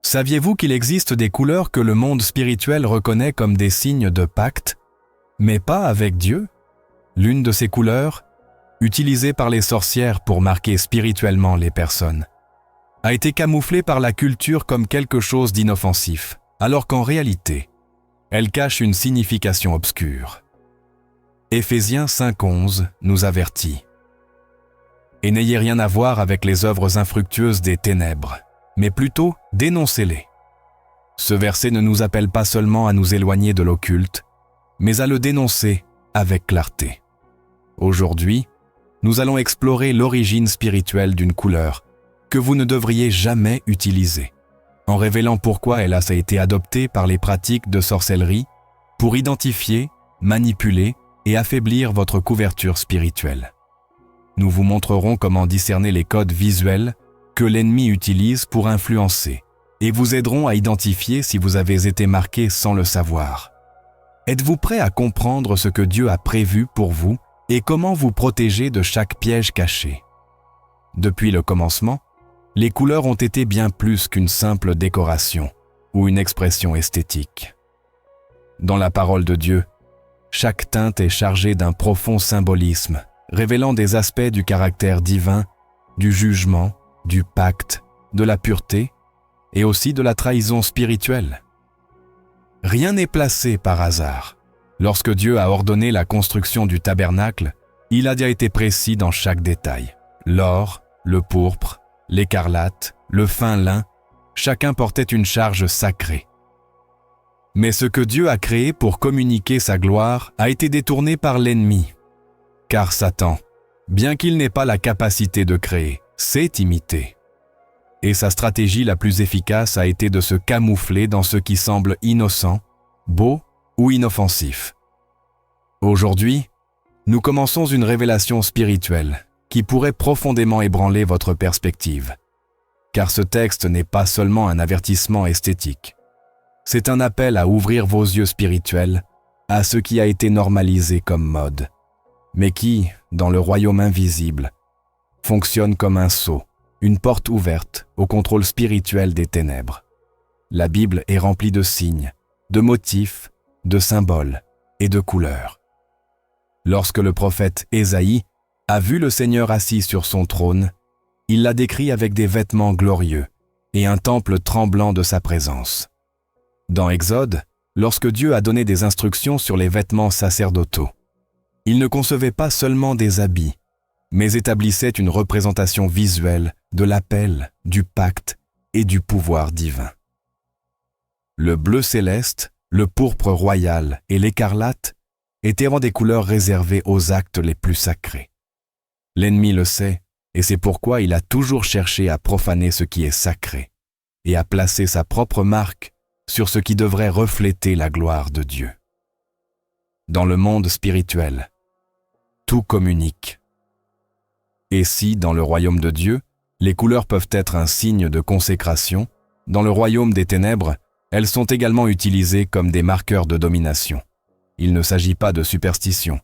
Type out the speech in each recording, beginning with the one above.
Saviez-vous qu'il existe des couleurs que le monde spirituel reconnaît comme des signes de pacte, mais pas avec Dieu? L'une de ces couleurs, utilisée par les sorcières pour marquer spirituellement les personnes, a été camouflée par la culture comme quelque chose d'inoffensif, alors qu'en réalité, elle cache une signification obscure. Éphésiens 5:11 nous avertit. Et n'ayez rien à voir avec les œuvres infructueuses des ténèbres, mais plutôt dénoncez-les. Ce verset ne nous appelle pas seulement à nous éloigner de l'occulte, mais à le dénoncer avec clarté. Aujourd'hui, nous allons explorer l'origine spirituelle d'une couleur que vous ne devriez jamais utiliser, en révélant pourquoi elle a été adoptée par les pratiques de sorcellerie pour identifier, manipuler et affaiblir votre couverture spirituelle. Nous vous montrerons comment discerner les codes visuels que l'ennemi utilise pour influencer et vous aiderons à identifier si vous avez été marqué sans le savoir. Êtes-vous prêt à comprendre ce que Dieu a prévu pour vous et comment vous protéger de chaque piège caché? Depuis le commencement, les couleurs ont été bien plus qu'une simple décoration ou une expression esthétique. Dans la parole de Dieu, chaque teinte est chargée d'un profond symbolisme, révélant des aspects du caractère divin, du jugement, du pacte, de la pureté et aussi de la trahison spirituelle. Rien n'est placé par hasard. Lorsque Dieu a ordonné la construction du tabernacle, il a déjà été précis dans chaque détail. L'or, le pourpre, l'écarlate, le fin lin, chacun portait une charge sacrée. Mais ce que Dieu a créé pour communiquer sa gloire a été détourné par l'ennemi. Car Satan, bien qu'il n'ait pas la capacité de créer, sait imiter. Et sa stratégie la plus efficace a été de se camoufler dans ce qui semble innocent, beau ou inoffensif. Aujourd'hui, nous commençons une révélation spirituelle qui pourrait profondément ébranler votre perspective. Car ce texte n'est pas seulement un avertissement esthétique. C'est un appel à ouvrir vos yeux spirituels à ce qui a été normalisé comme mode, mais qui, dans le royaume invisible, fonctionne comme un sceau, une porte ouverte au contrôle spirituel des ténèbres. La Bible est remplie de signes, de motifs, de symboles et de couleurs. Lorsque le prophète Ésaïe a vu le Seigneur assis sur son trône, il l'a décrit avec des vêtements glorieux et un temple tremblant de sa présence. Dans Exode, lorsque Dieu a donné des instructions sur les vêtements sacerdotaux, il ne concevait pas seulement des habits, mais établissait une représentation visuelle de l'appel, du pacte et du pouvoir divin. Le bleu céleste, le pourpre royal et l'écarlate étaient des couleurs réservées aux actes les plus sacrés. L'ennemi le sait, et c'est pourquoi il a toujours cherché à profaner ce qui est sacré et à placer sa propre marque sur ce qui devrait refléter la gloire de Dieu. Dans le monde spirituel, tout communique. Et si, dans le royaume de Dieu, les couleurs peuvent être un signe de consécration, dans le royaume des ténèbres, elles sont également utilisées comme des marqueurs de domination. Il ne s'agit pas de superstition,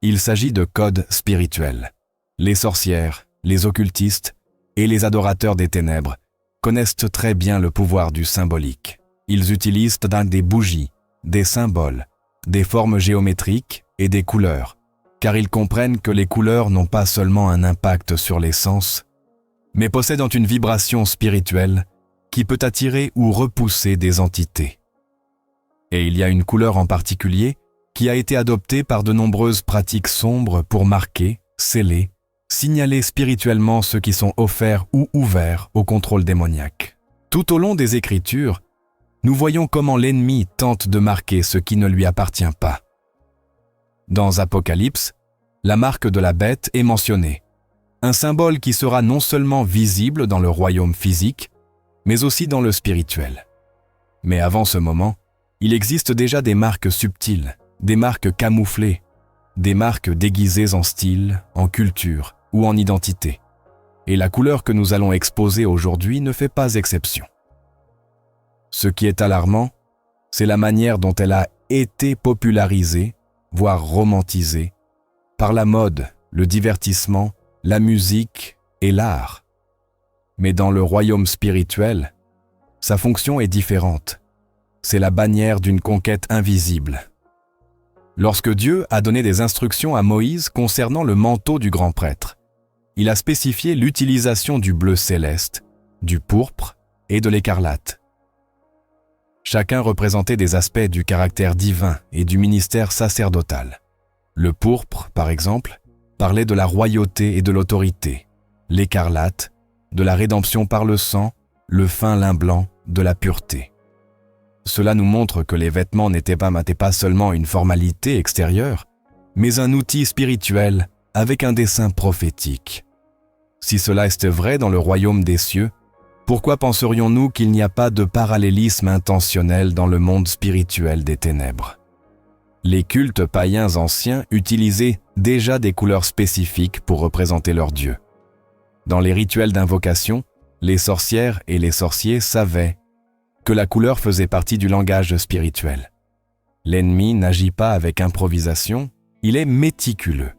il s'agit de codes spirituels. Les sorcières, les occultistes et les adorateurs des ténèbres connaissent très bien le pouvoir du symbolique. Ils utilisent des bougies, des symboles, des formes géométriques et des couleurs, car ils comprennent que les couleurs n'ont pas seulement un impact sur les sens, mais possèdent une vibration spirituelle qui peut attirer ou repousser des entités. Et il y a une couleur en particulier qui a été adoptée par de nombreuses pratiques sombres pour marquer, sceller, signaler spirituellement ceux qui sont offerts ou ouverts au contrôle démoniaque. Tout au long des Écritures, nous voyons comment l'ennemi tente de marquer ce qui ne lui appartient pas. Dans Apocalypse, la marque de la bête est mentionnée, un symbole qui sera non seulement visible dans le royaume physique, mais aussi dans le spirituel. Mais avant ce moment, il existe déjà des marques subtiles, des marques camouflées, des marques déguisées en style, en culture ou en identité. Et la couleur que nous allons exposer aujourd'hui ne fait pas exception. Ce qui est alarmant, c'est la manière dont elle a été popularisée, voire romantisée, par la mode, le divertissement, la musique et l'art. Mais dans le royaume spirituel, Sa fonction est différente. C'est la bannière d'une conquête invisible. Lorsque Dieu a donné des instructions à Moïse concernant le manteau du grand prêtre, il a spécifié l'utilisation du bleu céleste, du pourpre et de l'écarlate. Chacun représentait des aspects du caractère divin et du ministère sacerdotal. Le pourpre, par exemple, parlait de la royauté et de l'autorité. L'écarlate, de la rédemption par le sang, le fin lin blanc, de la pureté. Cela nous montre que les vêtements n'étaient pas seulement une formalité extérieure, mais un outil spirituel avec un dessein prophétique. Si cela est vrai dans le royaume des cieux, pourquoi penserions-nous qu'il n'y a pas de parallélisme intentionnel dans le monde spirituel des ténèbres? Les cultes païens anciens utilisaient déjà des couleurs spécifiques pour représenter leur dieu. Dans les rituels d'invocation, les sorcières et les sorciers savaient que la couleur faisait partie du langage spirituel. L'ennemi n'agit pas avec improvisation, il est méticuleux.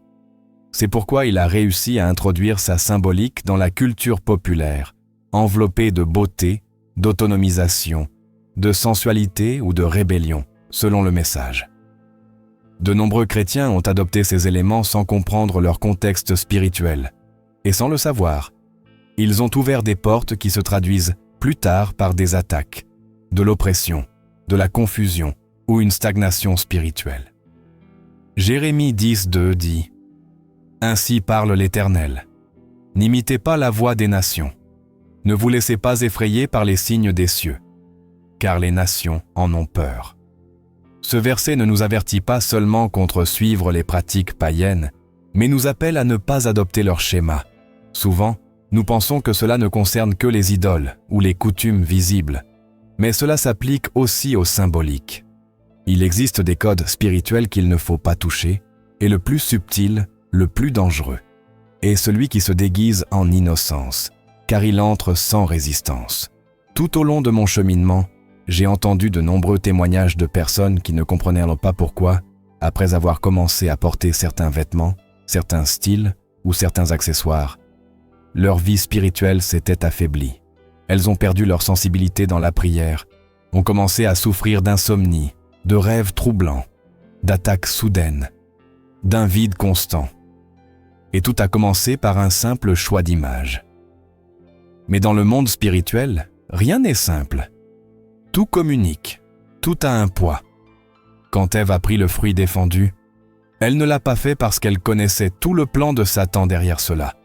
C'est pourquoi il a réussi à introduire sa symbolique dans la culture populaire, enveloppée de beauté, d'autonomisation, de sensualité ou de rébellion, selon le message. De nombreux chrétiens ont adopté ces éléments sans comprendre leur contexte spirituel. Et sans le savoir, ils ont ouvert des portes qui se traduisent plus tard par des attaques, de l'oppression, de la confusion ou une stagnation spirituelle. Jérémie 10:2 dit « Ainsi parle l'Éternel. N'imitez pas la voix des nations. Ne vous laissez pas effrayer par les signes des cieux, car les nations en ont peur. » Ce verset ne nous avertit pas seulement contre suivre les pratiques païennes, mais nous appelle à ne pas adopter leur schéma. Souvent, nous pensons que cela ne concerne que les idoles ou les coutumes visibles, mais cela s'applique aussi au symbolique. Il existe des codes spirituels qu'il ne faut pas toucher, et le plus subtil, le plus dangereux, est celui qui se déguise en innocence, car il entre sans résistance. Tout au long de mon cheminement, j'ai entendu de nombreux témoignages de personnes qui ne comprenaient pas pourquoi, après avoir commencé à porter certains vêtements, certains styles ou certains accessoires, leur vie spirituelle s'était affaiblie. Elles ont perdu leur sensibilité dans la prière, ont commencé à souffrir d'insomnie, de rêves troublants, d'attaques soudaines, d'un vide constant. Et tout a commencé par un simple choix d'image. Mais dans le monde spirituel, rien n'est simple. Tout communique, tout a un poids. Quand Ève a pris le fruit défendu, elle ne l'a pas fait parce qu'elle connaissait tout le plan de Satan derrière cela.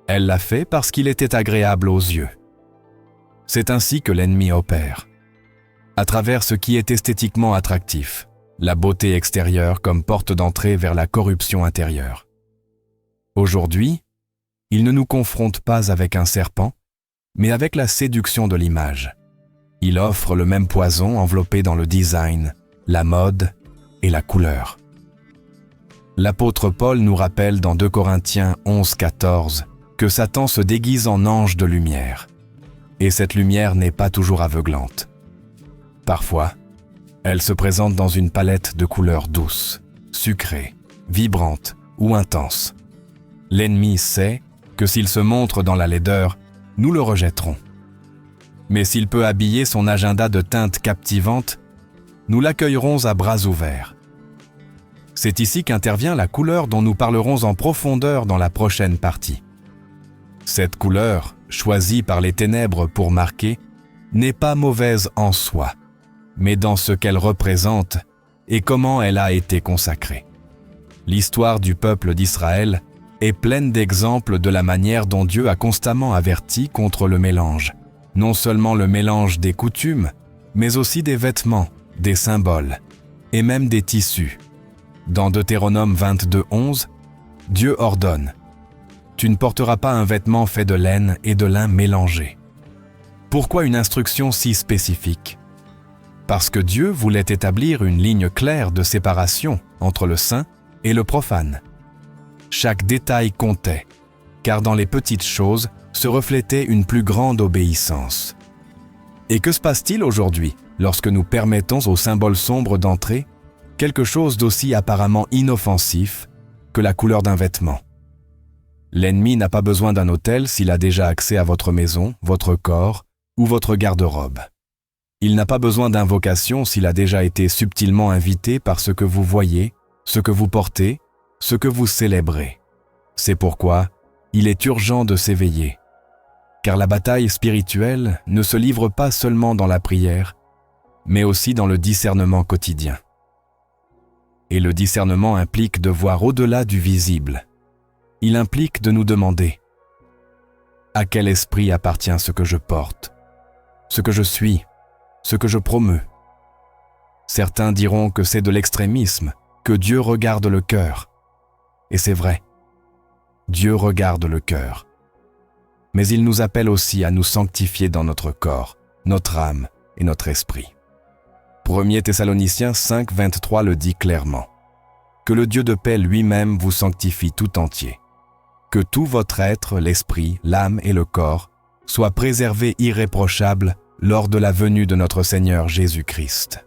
Elle l'a fait parce qu'il était agréable aux yeux. C'est ainsi que l'ennemi opère. À travers ce qui est esthétiquement attractif, la beauté extérieure comme porte d'entrée vers la corruption intérieure. Aujourd'hui, il ne nous confronte pas avec un serpent, mais avec la séduction de l'image. Il offre le même poison enveloppé dans le design, la mode et la couleur. L'apôtre Paul nous rappelle dans 2 Corinthiens 11:14 que Satan se déguise en ange de lumière. Et cette lumière n'est pas toujours aveuglante. Parfois, elle se présente dans une palette de couleurs douces, sucrées, vibrantes ou intenses. L'ennemi sait que s'il se montre dans la laideur, nous le rejetterons. Mais s'il peut habiller son agenda de teintes captivantes, nous l'accueillerons à bras ouverts. C'est ici qu'intervient la couleur dont nous parlerons en profondeur dans la prochaine partie. Cette couleur, choisie par les ténèbres pour marquer, n'est pas mauvaise en soi, mais dans ce qu'elle représente et comment elle a été consacrée. L'histoire du peuple d'Israël est pleine d'exemples de la manière dont Dieu a constamment averti contre le mélange. Non seulement le mélange des coutumes, mais aussi des vêtements, des symboles et même des tissus. Dans Deutéronome 22:11, Dieu ordonne « Tu ne porteras pas un vêtement fait de laine et de lin mélangés ». Pourquoi une instruction si spécifique? Parce que Dieu voulait établir une ligne claire de séparation entre le saint et le profane. Chaque détail comptait, car dans les petites choses se reflétait une plus grande obéissance. Et que se passe-t-il aujourd'hui lorsque nous permettons aux symboles sombres d'entrer quelque chose d'aussi apparemment inoffensif que la couleur d'un vêtement? L'ennemi n'a pas besoin d'un autel s'il a déjà accès à votre maison, votre corps ou votre garde-robe. Il n'a pas besoin d'invocation s'il a déjà été subtilement invité par ce que vous voyez, ce que vous portez, ce que vous célébrez. C'est pourquoi il est urgent de s'éveiller. Car la bataille spirituelle ne se livre pas seulement dans la prière, mais aussi dans le discernement quotidien. Et le discernement implique de voir au-delà du visible. Il implique de nous demander « À quel esprit appartient ce que je porte, ce que je suis, ce que je promeus ?» Certains diront que c'est de l'extrémisme, que Dieu regarde le cœur. Et c'est vrai, Dieu regarde le cœur. Mais il nous appelle aussi à nous sanctifier dans notre corps, notre âme et notre esprit. 1 Thessaloniciens 5, 23 le dit clairement. Que le Dieu de paix lui-même vous sanctifie tout entier. Que tout votre être, l'esprit, l'âme et le corps, soient préservés irréprochables lors de la venue de notre Seigneur Jésus-Christ.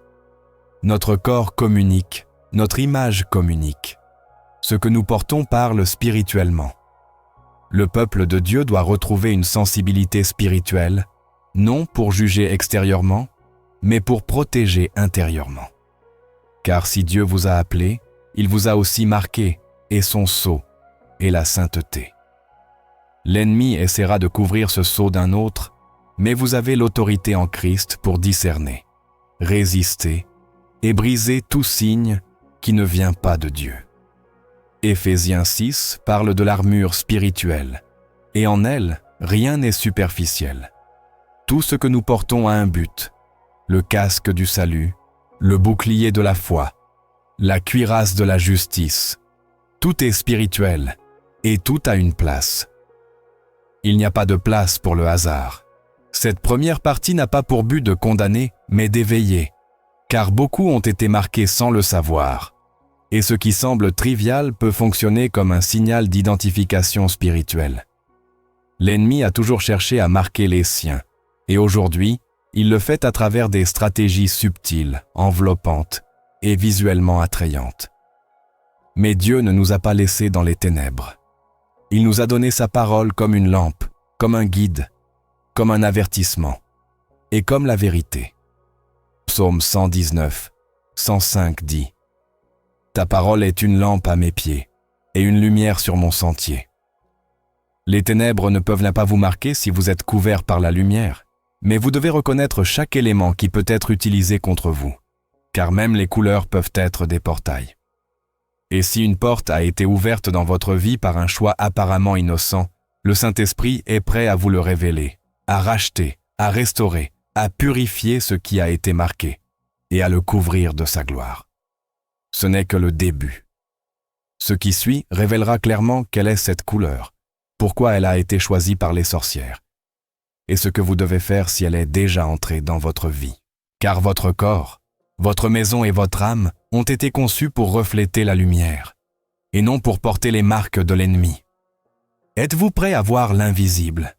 Notre corps communique, notre image communique. Ce que nous portons parle spirituellement. Le peuple de Dieu doit retrouver une sensibilité spirituelle, non pour juger extérieurement, mais pour protéger intérieurement. Car si Dieu vous a appelé, il vous a aussi marqué, et son sceau est la sainteté. L'ennemi essaiera de couvrir ce sceau d'un autre, mais vous avez l'autorité en Christ pour discerner, résister et briser tout signe qui ne vient pas de Dieu. Éphésiens 6 parle de l'armure spirituelle, et en elle, rien n'est superficiel. Tout ce que nous portons a un but, le casque du salut, le bouclier de la foi, la cuirasse de la justice. Tout est spirituel, et tout a une place. Il n'y a pas de place pour le hasard. Cette première partie n'a pas pour but de condamner, mais d'éveiller, car beaucoup ont été marqués sans le savoir. Et ce qui semble trivial peut fonctionner comme un signal d'identification spirituelle. L'ennemi a toujours cherché à marquer les siens, et aujourd'hui, il le fait à travers des stratégies subtiles, enveloppantes et visuellement attrayantes. Mais Dieu ne nous a pas laissés dans les ténèbres. Il nous a donné sa parole comme une lampe, comme un guide, comme un avertissement, et comme la vérité. Psaume 119, 105 dit « Ta parole est une lampe à mes pieds et une lumière sur mon sentier. » Les ténèbres ne peuvent pas vous marquer si vous êtes couvert par la lumière, mais vous devez reconnaître chaque élément qui peut être utilisé contre vous, car même les couleurs peuvent être des portails. Et si une porte a été ouverte dans votre vie par un choix apparemment innocent, le Saint-Esprit est prêt à vous le révéler, à racheter, à restaurer, à purifier ce qui a été marqué et à le couvrir de sa gloire. Ce n'est que le début. Ce qui suit révélera clairement quelle est cette couleur, pourquoi elle a été choisie par les sorcières, et ce que vous devez faire si elle est déjà entrée dans votre vie. Car votre corps, votre maison et votre âme ont été conçus pour refléter la lumière, et non pour porter les marques de l'ennemi. Êtes-vous prêt à voir l'invisible?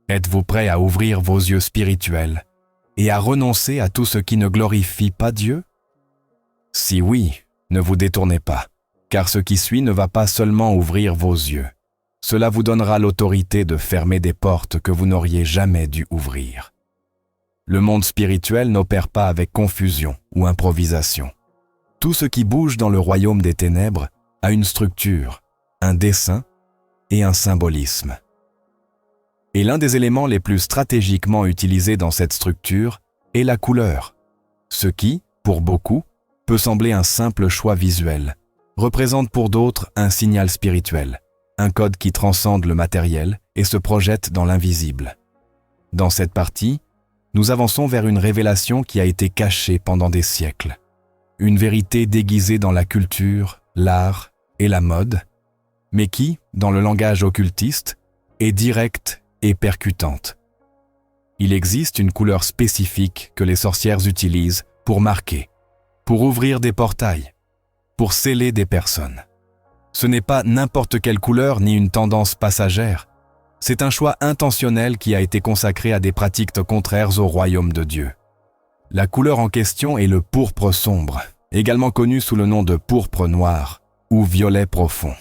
Êtes-vous prêt à ouvrir vos yeux spirituels et à renoncer à tout ce qui ne glorifie pas Dieu? Si oui, ne vous détournez pas, car ce qui suit ne va pas seulement ouvrir vos yeux. Cela vous donnera l'autorité de fermer des portes que vous n'auriez jamais dû ouvrir. Le monde spirituel n'opère pas avec confusion ou improvisation. Tout ce qui bouge dans le royaume des ténèbres a une structure, un dessein et un symbolisme. Et l'un des éléments les plus stratégiquement utilisés dans cette structure est la couleur, ce qui, pour beaucoup, peut sembler un simple choix visuel, représente pour d'autres un signal spirituel, un code qui transcende le matériel et se projette dans l'invisible. Dans cette partie, nous avançons vers une révélation qui a été cachée pendant des siècles, une vérité déguisée dans la culture, l'art et la mode, mais qui, dans le langage occultiste, est directe et percutante. Il existe une couleur spécifique que les sorcières utilisent pour marquer, pour ouvrir des portails, pour sceller des personnes. Ce n'est pas n'importe quelle couleur ni une tendance passagère, c'est un choix intentionnel qui a été consacré à des pratiques contraires au royaume de Dieu. La couleur en question est le pourpre sombre, également connu sous le nom de pourpre noir ou violet profond.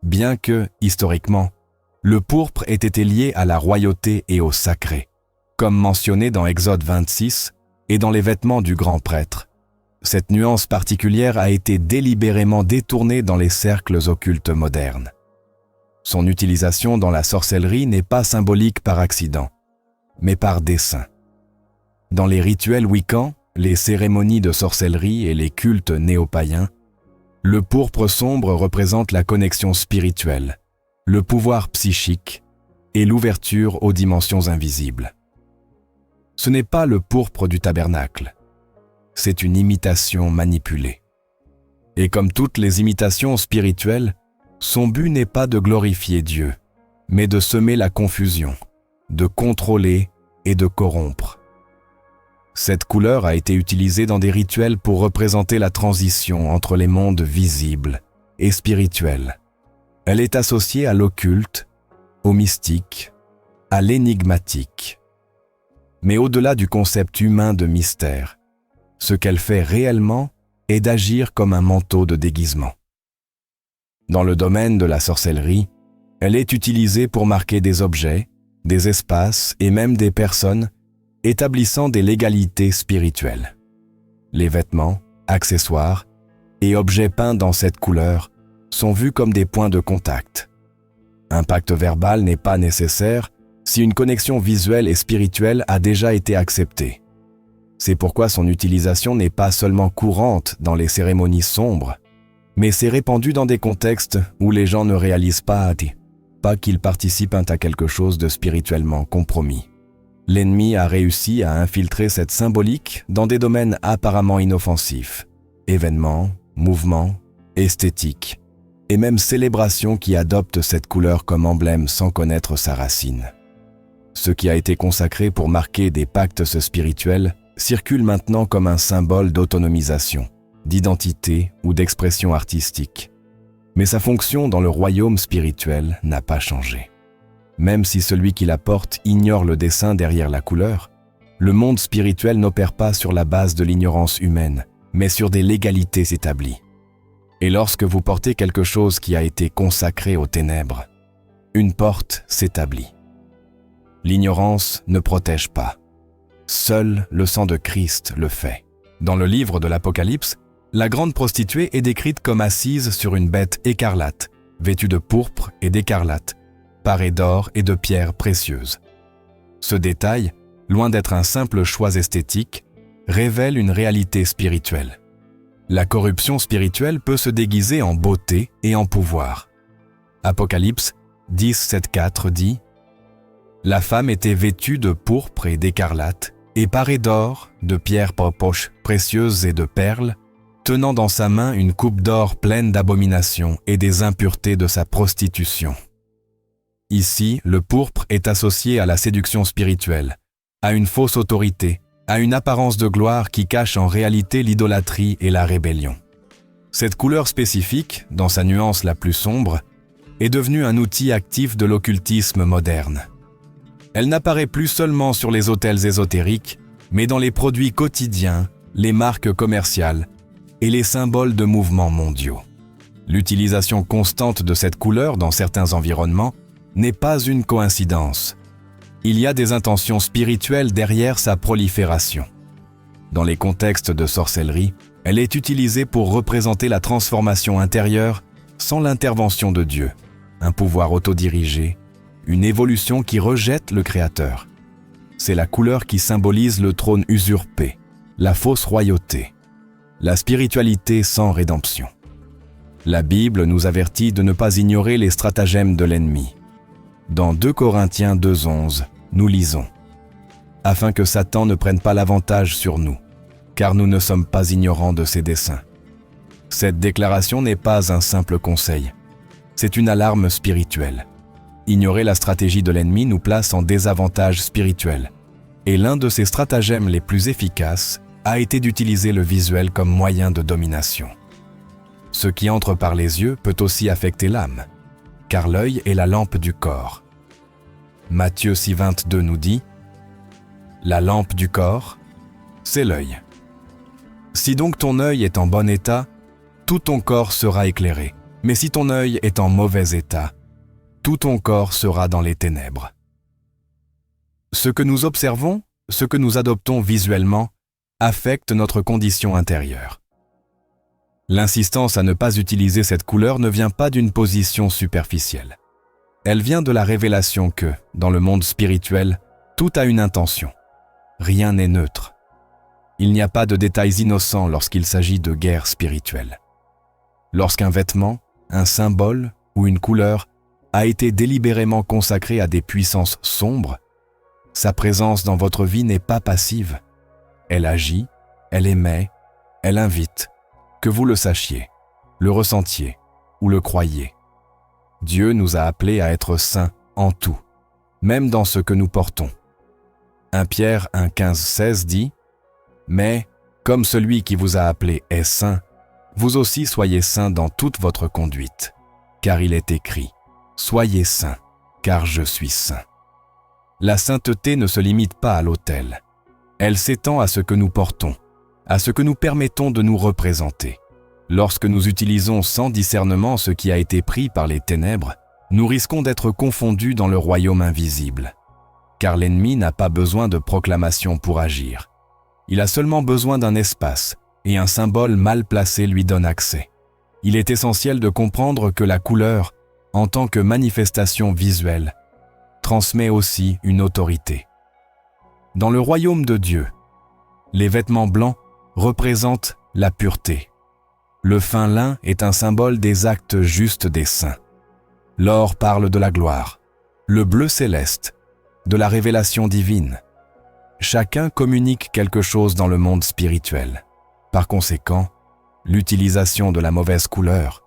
Bien que, historiquement, le pourpre ait été lié à la royauté et au sacré, comme mentionné dans Exode 26 et dans les vêtements du grand prêtre. Cette nuance particulière a été délibérément détournée dans les cercles occultes modernes. Son utilisation dans la sorcellerie n'est pas symbolique par accident, mais par dessein. Dans les rituels wiccans, les cérémonies de sorcellerie et les cultes néo-païens, le pourpre sombre représente la connexion spirituelle, le pouvoir psychique et l'ouverture aux dimensions invisibles. Ce n'est pas le pourpre du tabernacle, c'est une imitation manipulée. Et comme toutes les imitations spirituelles, son but n'est pas de glorifier Dieu, mais de semer la confusion, de contrôler et de corrompre. Cette couleur a été utilisée dans des rituels pour représenter la transition entre les mondes visibles et spirituels. Elle est associée à l'occulte, au mystique, à l'énigmatique. Mais au-delà du concept humain de mystère, ce qu'elle fait réellement est d'agir comme un manteau de déguisement. Dans le domaine de la sorcellerie, elle est utilisée pour marquer des objets, des espaces et même des personnes, établissant des légalités spirituelles. Les vêtements, accessoires et objets peints dans cette couleur sont vus comme des points de contact. Un pacte verbal n'est pas nécessaire si une connexion visuelle et spirituelle a déjà été acceptée. C'est pourquoi son utilisation n'est pas seulement courante dans les cérémonies sombres, mais c'est répandu dans des contextes où les gens ne réalisent pas qu'ils participent à quelque chose de spirituellement compromis. L'ennemi a réussi à infiltrer cette symbolique dans des domaines apparemment inoffensifs, événements, mouvements, esthétiques, et même célébrations qui adoptent cette couleur comme emblème sans connaître sa racine. Ce qui a été consacré pour marquer des pactes spirituels circule maintenant comme un symbole d'autonomisation, d'identité ou d'expression artistique. Mais sa fonction dans le royaume spirituel n'a pas changé. Même si celui qui la porte ignore le dessein derrière la couleur, le monde spirituel n'opère pas sur la base de l'ignorance humaine, mais sur des légalités établies. Et lorsque vous portez quelque chose qui a été consacré aux ténèbres, une porte s'établit. L'ignorance ne protège pas. Seul le sang de Christ le fait. Dans le livre de l'Apocalypse, la grande prostituée est décrite comme assise sur une bête écarlate, vêtue de pourpre et d'écarlate, parée d'or et de pierres précieuses. Ce détail, loin d'être un simple choix esthétique, révèle une réalité spirituelle. La corruption spirituelle peut se déguiser en beauté et en pouvoir. Apocalypse 10:7-4 dit « La femme était vêtue de pourpre et d'écarlate, et parée d'or, de pierres poches précieuses et de perles, tenant dans sa main une coupe d'or pleine d'abominations et des impuretés de sa prostitution. » Ici, le pourpre est associé à la séduction spirituelle, à une fausse autorité, à une apparence de gloire qui cache en réalité l'idolâtrie et la rébellion. Cette couleur spécifique, dans sa nuance la plus sombre, est devenue un outil actif de l'occultisme moderne. Elle n'apparaît plus seulement sur les autels ésotériques, mais dans les produits quotidiens, les marques commerciales et les symboles de mouvements mondiaux. L'utilisation constante de cette couleur dans certains environnements n'est pas une coïncidence. Il y a des intentions spirituelles derrière sa prolifération. Dans les contextes de sorcellerie, elle est utilisée pour représenter la transformation intérieure sans l'intervention de Dieu, un pouvoir autodirigé, une évolution qui rejette le Créateur. C'est la couleur qui symbolise le trône usurpé, la fausse royauté, la spiritualité sans rédemption. La Bible nous avertit de ne pas ignorer les stratagèmes de l'ennemi. Dans 2 Corinthiens 2:11, nous lisons « Afin que Satan ne prenne pas l'avantage sur nous, car nous ne sommes pas ignorants de ses desseins. » Cette déclaration n'est pas un simple conseil, c'est une alarme spirituelle. Ignorer la stratégie de l'ennemi nous place en désavantage spirituel, et l'un de ses stratagèmes les plus efficaces a été d'utiliser le visuel comme moyen de domination. Ce qui entre par les yeux peut aussi affecter l'âme, car l'œil est la lampe du corps. Matthieu 6:22 nous dit « La lampe du corps, c'est l'œil. Si donc ton œil est en bon état, tout ton corps sera éclairé. Mais si ton œil est en mauvais état, tout ton corps sera dans les ténèbres. » Ce que nous observons, ce que nous adoptons visuellement, affecte notre condition intérieure. L'insistance à ne pas utiliser cette couleur ne vient pas d'une position superficielle. Elle vient de la révélation que, dans le monde spirituel, tout a une intention. Rien n'est neutre. Il n'y a pas de détails innocents lorsqu'il s'agit de guerre spirituelle. Lorsqu'un vêtement, un symbole ou une couleur a été délibérément consacré à des puissances sombres, sa présence dans votre vie n'est pas passive. Elle agit, elle émet, elle invite, que vous le sachiez, le ressentiez ou le croyiez. Dieu nous a appelés à être saints en tout, même dans ce que nous portons. 1 Pierre 1,15-16 dit « Mais, comme celui qui vous a appelé est saint, vous aussi soyez saints dans toute votre conduite, car il est écrit « Soyez saints, car je suis saint ». La sainteté ne se limite pas à l'autel. Elle s'étend à ce que nous portons, à ce que nous permettons de nous représenter. Lorsque nous utilisons sans discernement ce qui a été pris par les ténèbres, nous risquons d'être confondus dans le royaume invisible. Car l'ennemi n'a pas besoin de proclamation pour agir. Il a seulement besoin d'un espace, et un symbole mal placé lui donne accès. Il est essentiel de comprendre que la couleur, en tant que manifestation visuelle, transmet aussi une autorité. Dans le royaume de Dieu, les vêtements blancs représentent la pureté. Le fin lin est un symbole des actes justes des saints. L'or parle de la gloire, le bleu céleste, de la révélation divine. Chacun communique quelque chose dans le monde spirituel. Par conséquent, l'utilisation de la mauvaise couleur,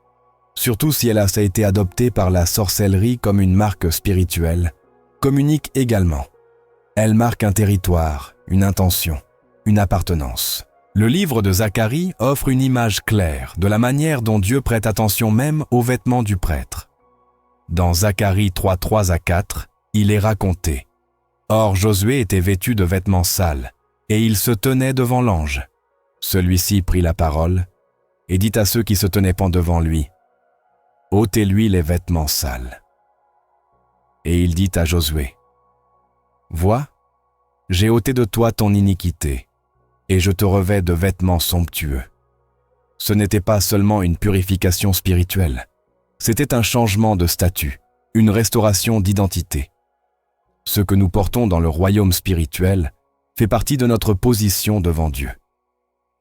surtout si elle a été adoptée par la sorcellerie comme une marque spirituelle, communique également. Elle marque un territoire, une intention, une appartenance. Le livre de Zacharie offre une image claire de la manière dont Dieu prête attention même aux vêtements du prêtre. Dans Zacharie 3:3-4, il est raconté « Or Josué était vêtu de vêtements sales, et il se tenait devant l'ange. Celui-ci prit la parole et dit à ceux qui se tenaient devant lui « Ôtez-lui les vêtements sales. » Et il dit à Josué « Vois, j'ai ôté de toi ton iniquité, et je te revêts de vêtements somptueux. » Ce n'était pas seulement une purification spirituelle, c'était un changement de statut, une restauration d'identité. Ce que nous portons dans le royaume spirituel fait partie de notre position devant Dieu.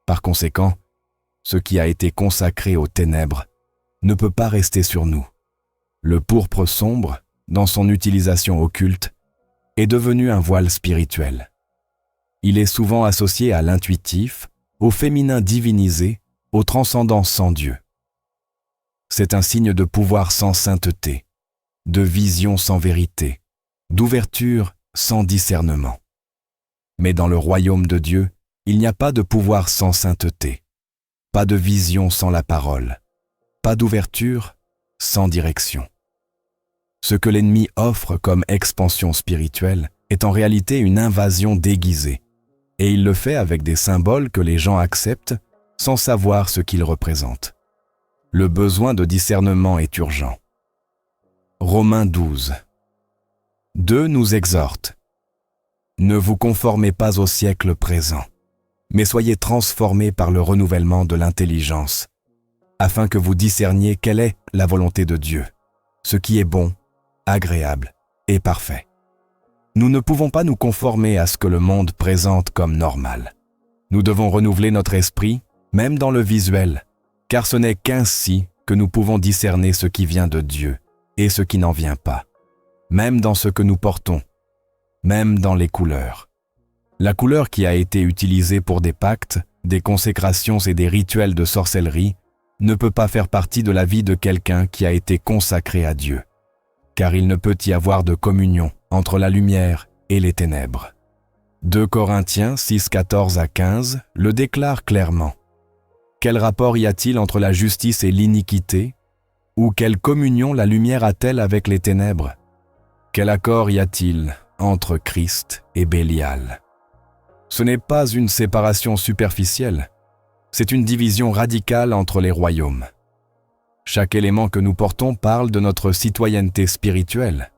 Par conséquent, ce qui a été consacré aux ténèbres ne peut pas rester sur nous. Le pourpre sombre, dans son utilisation occulte, est devenu un voile spirituel. Il est souvent associé à l'intuitif, au féminin divinisé, au transcendant sans Dieu. C'est un signe de pouvoir sans sainteté, de vision sans vérité, d'ouverture sans discernement. Mais dans le royaume de Dieu, il n'y a pas de pouvoir sans sainteté, pas de vision sans la parole, pas d'ouverture sans direction. Ce que l'ennemi offre comme expansion spirituelle est en réalité une invasion déguisée, et il le fait avec des symboles que les gens acceptent sans savoir ce qu'ils représentent. Le besoin de discernement est urgent. Romains 12. 2 nous exhorte. Ne vous conformez pas au siècle présent, mais soyez transformés par le renouvellement de l'intelligence, afin que vous discerniez quelle est la volonté de Dieu, ce qui est bon, agréable et parfait. Nous ne pouvons pas nous conformer à ce que le monde présente comme normal. Nous devons renouveler notre esprit, même dans le visuel, car ce n'est qu'ainsi que nous pouvons discerner ce qui vient de Dieu et ce qui n'en vient pas, même dans ce que nous portons, même dans les couleurs. La couleur qui a été utilisée pour des pactes, des consécrations et des rituels de sorcellerie ne peut pas faire partie de la vie de quelqu'un qui a été consacré à Dieu, car il ne peut y avoir de communion entre la lumière et les ténèbres. 2 Corinthiens 6:14-15 le déclare clairement. Quel rapport y a-t-il entre la justice et l'iniquité? Ou quelle communion la lumière a-t-elle avec les ténèbres? Quel accord y a-t-il entre Christ et Bélial? Ce n'est pas une séparation superficielle, c'est une division radicale entre les royaumes. Chaque élément que nous portons parle de notre citoyenneté spirituelle.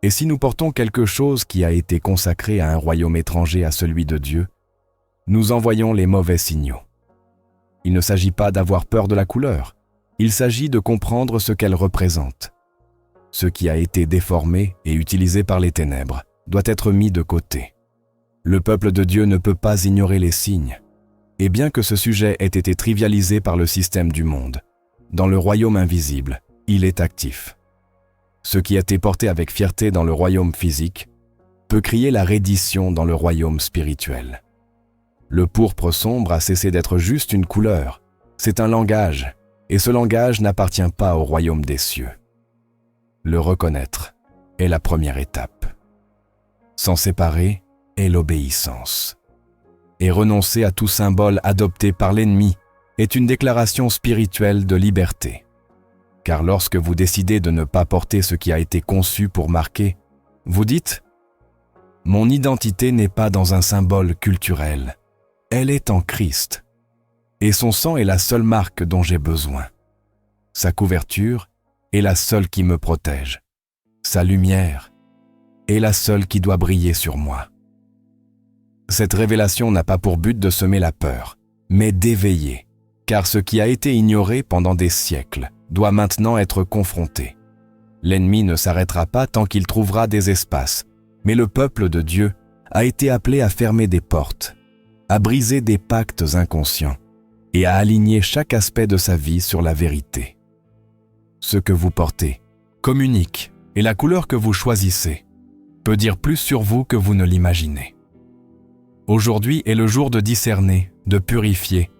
Et si nous portons quelque chose qui a été consacré à un royaume étranger à celui de Dieu, nous envoyons les mauvais signaux. Il ne s'agit pas d'avoir peur de la couleur, il s'agit de comprendre ce qu'elle représente. Ce qui a été déformé et utilisé par les ténèbres doit être mis de côté. Le peuple de Dieu ne peut pas ignorer les signes. Et bien que ce sujet ait été trivialisé par le système du monde, dans le royaume invisible, il est actif. Ce qui a été porté avec fierté dans le royaume physique peut crier la reddition dans le royaume spirituel. Le pourpre sombre a cessé d'être juste une couleur, c'est un langage, et ce langage n'appartient pas au royaume des cieux. Le reconnaître est la première étape. S'en séparer est l'obéissance. Et renoncer à tout symbole adopté par l'ennemi est une déclaration spirituelle de liberté. Car lorsque vous décidez de ne pas porter ce qui a été conçu pour marquer, vous dites « Mon identité n'est pas dans un symbole culturel, elle est en Christ, et son sang est la seule marque dont j'ai besoin. Sa couverture est la seule qui me protège, sa lumière est la seule qui doit briller sur moi. » Cette révélation n'a pas pour but de semer la peur, mais d'éveiller, car ce qui a été ignoré pendant des siècles doit maintenant être confronté. L'ennemi ne s'arrêtera pas tant qu'il trouvera des espaces, mais le peuple de Dieu a été appelé à fermer des portes, à briser des pactes inconscients et à aligner chaque aspect de sa vie sur la vérité. Ce que vous portez communique et la couleur que vous choisissez peut dire plus sur vous que vous ne l'imaginez. Aujourd'hui est le jour de discerner, de purifier,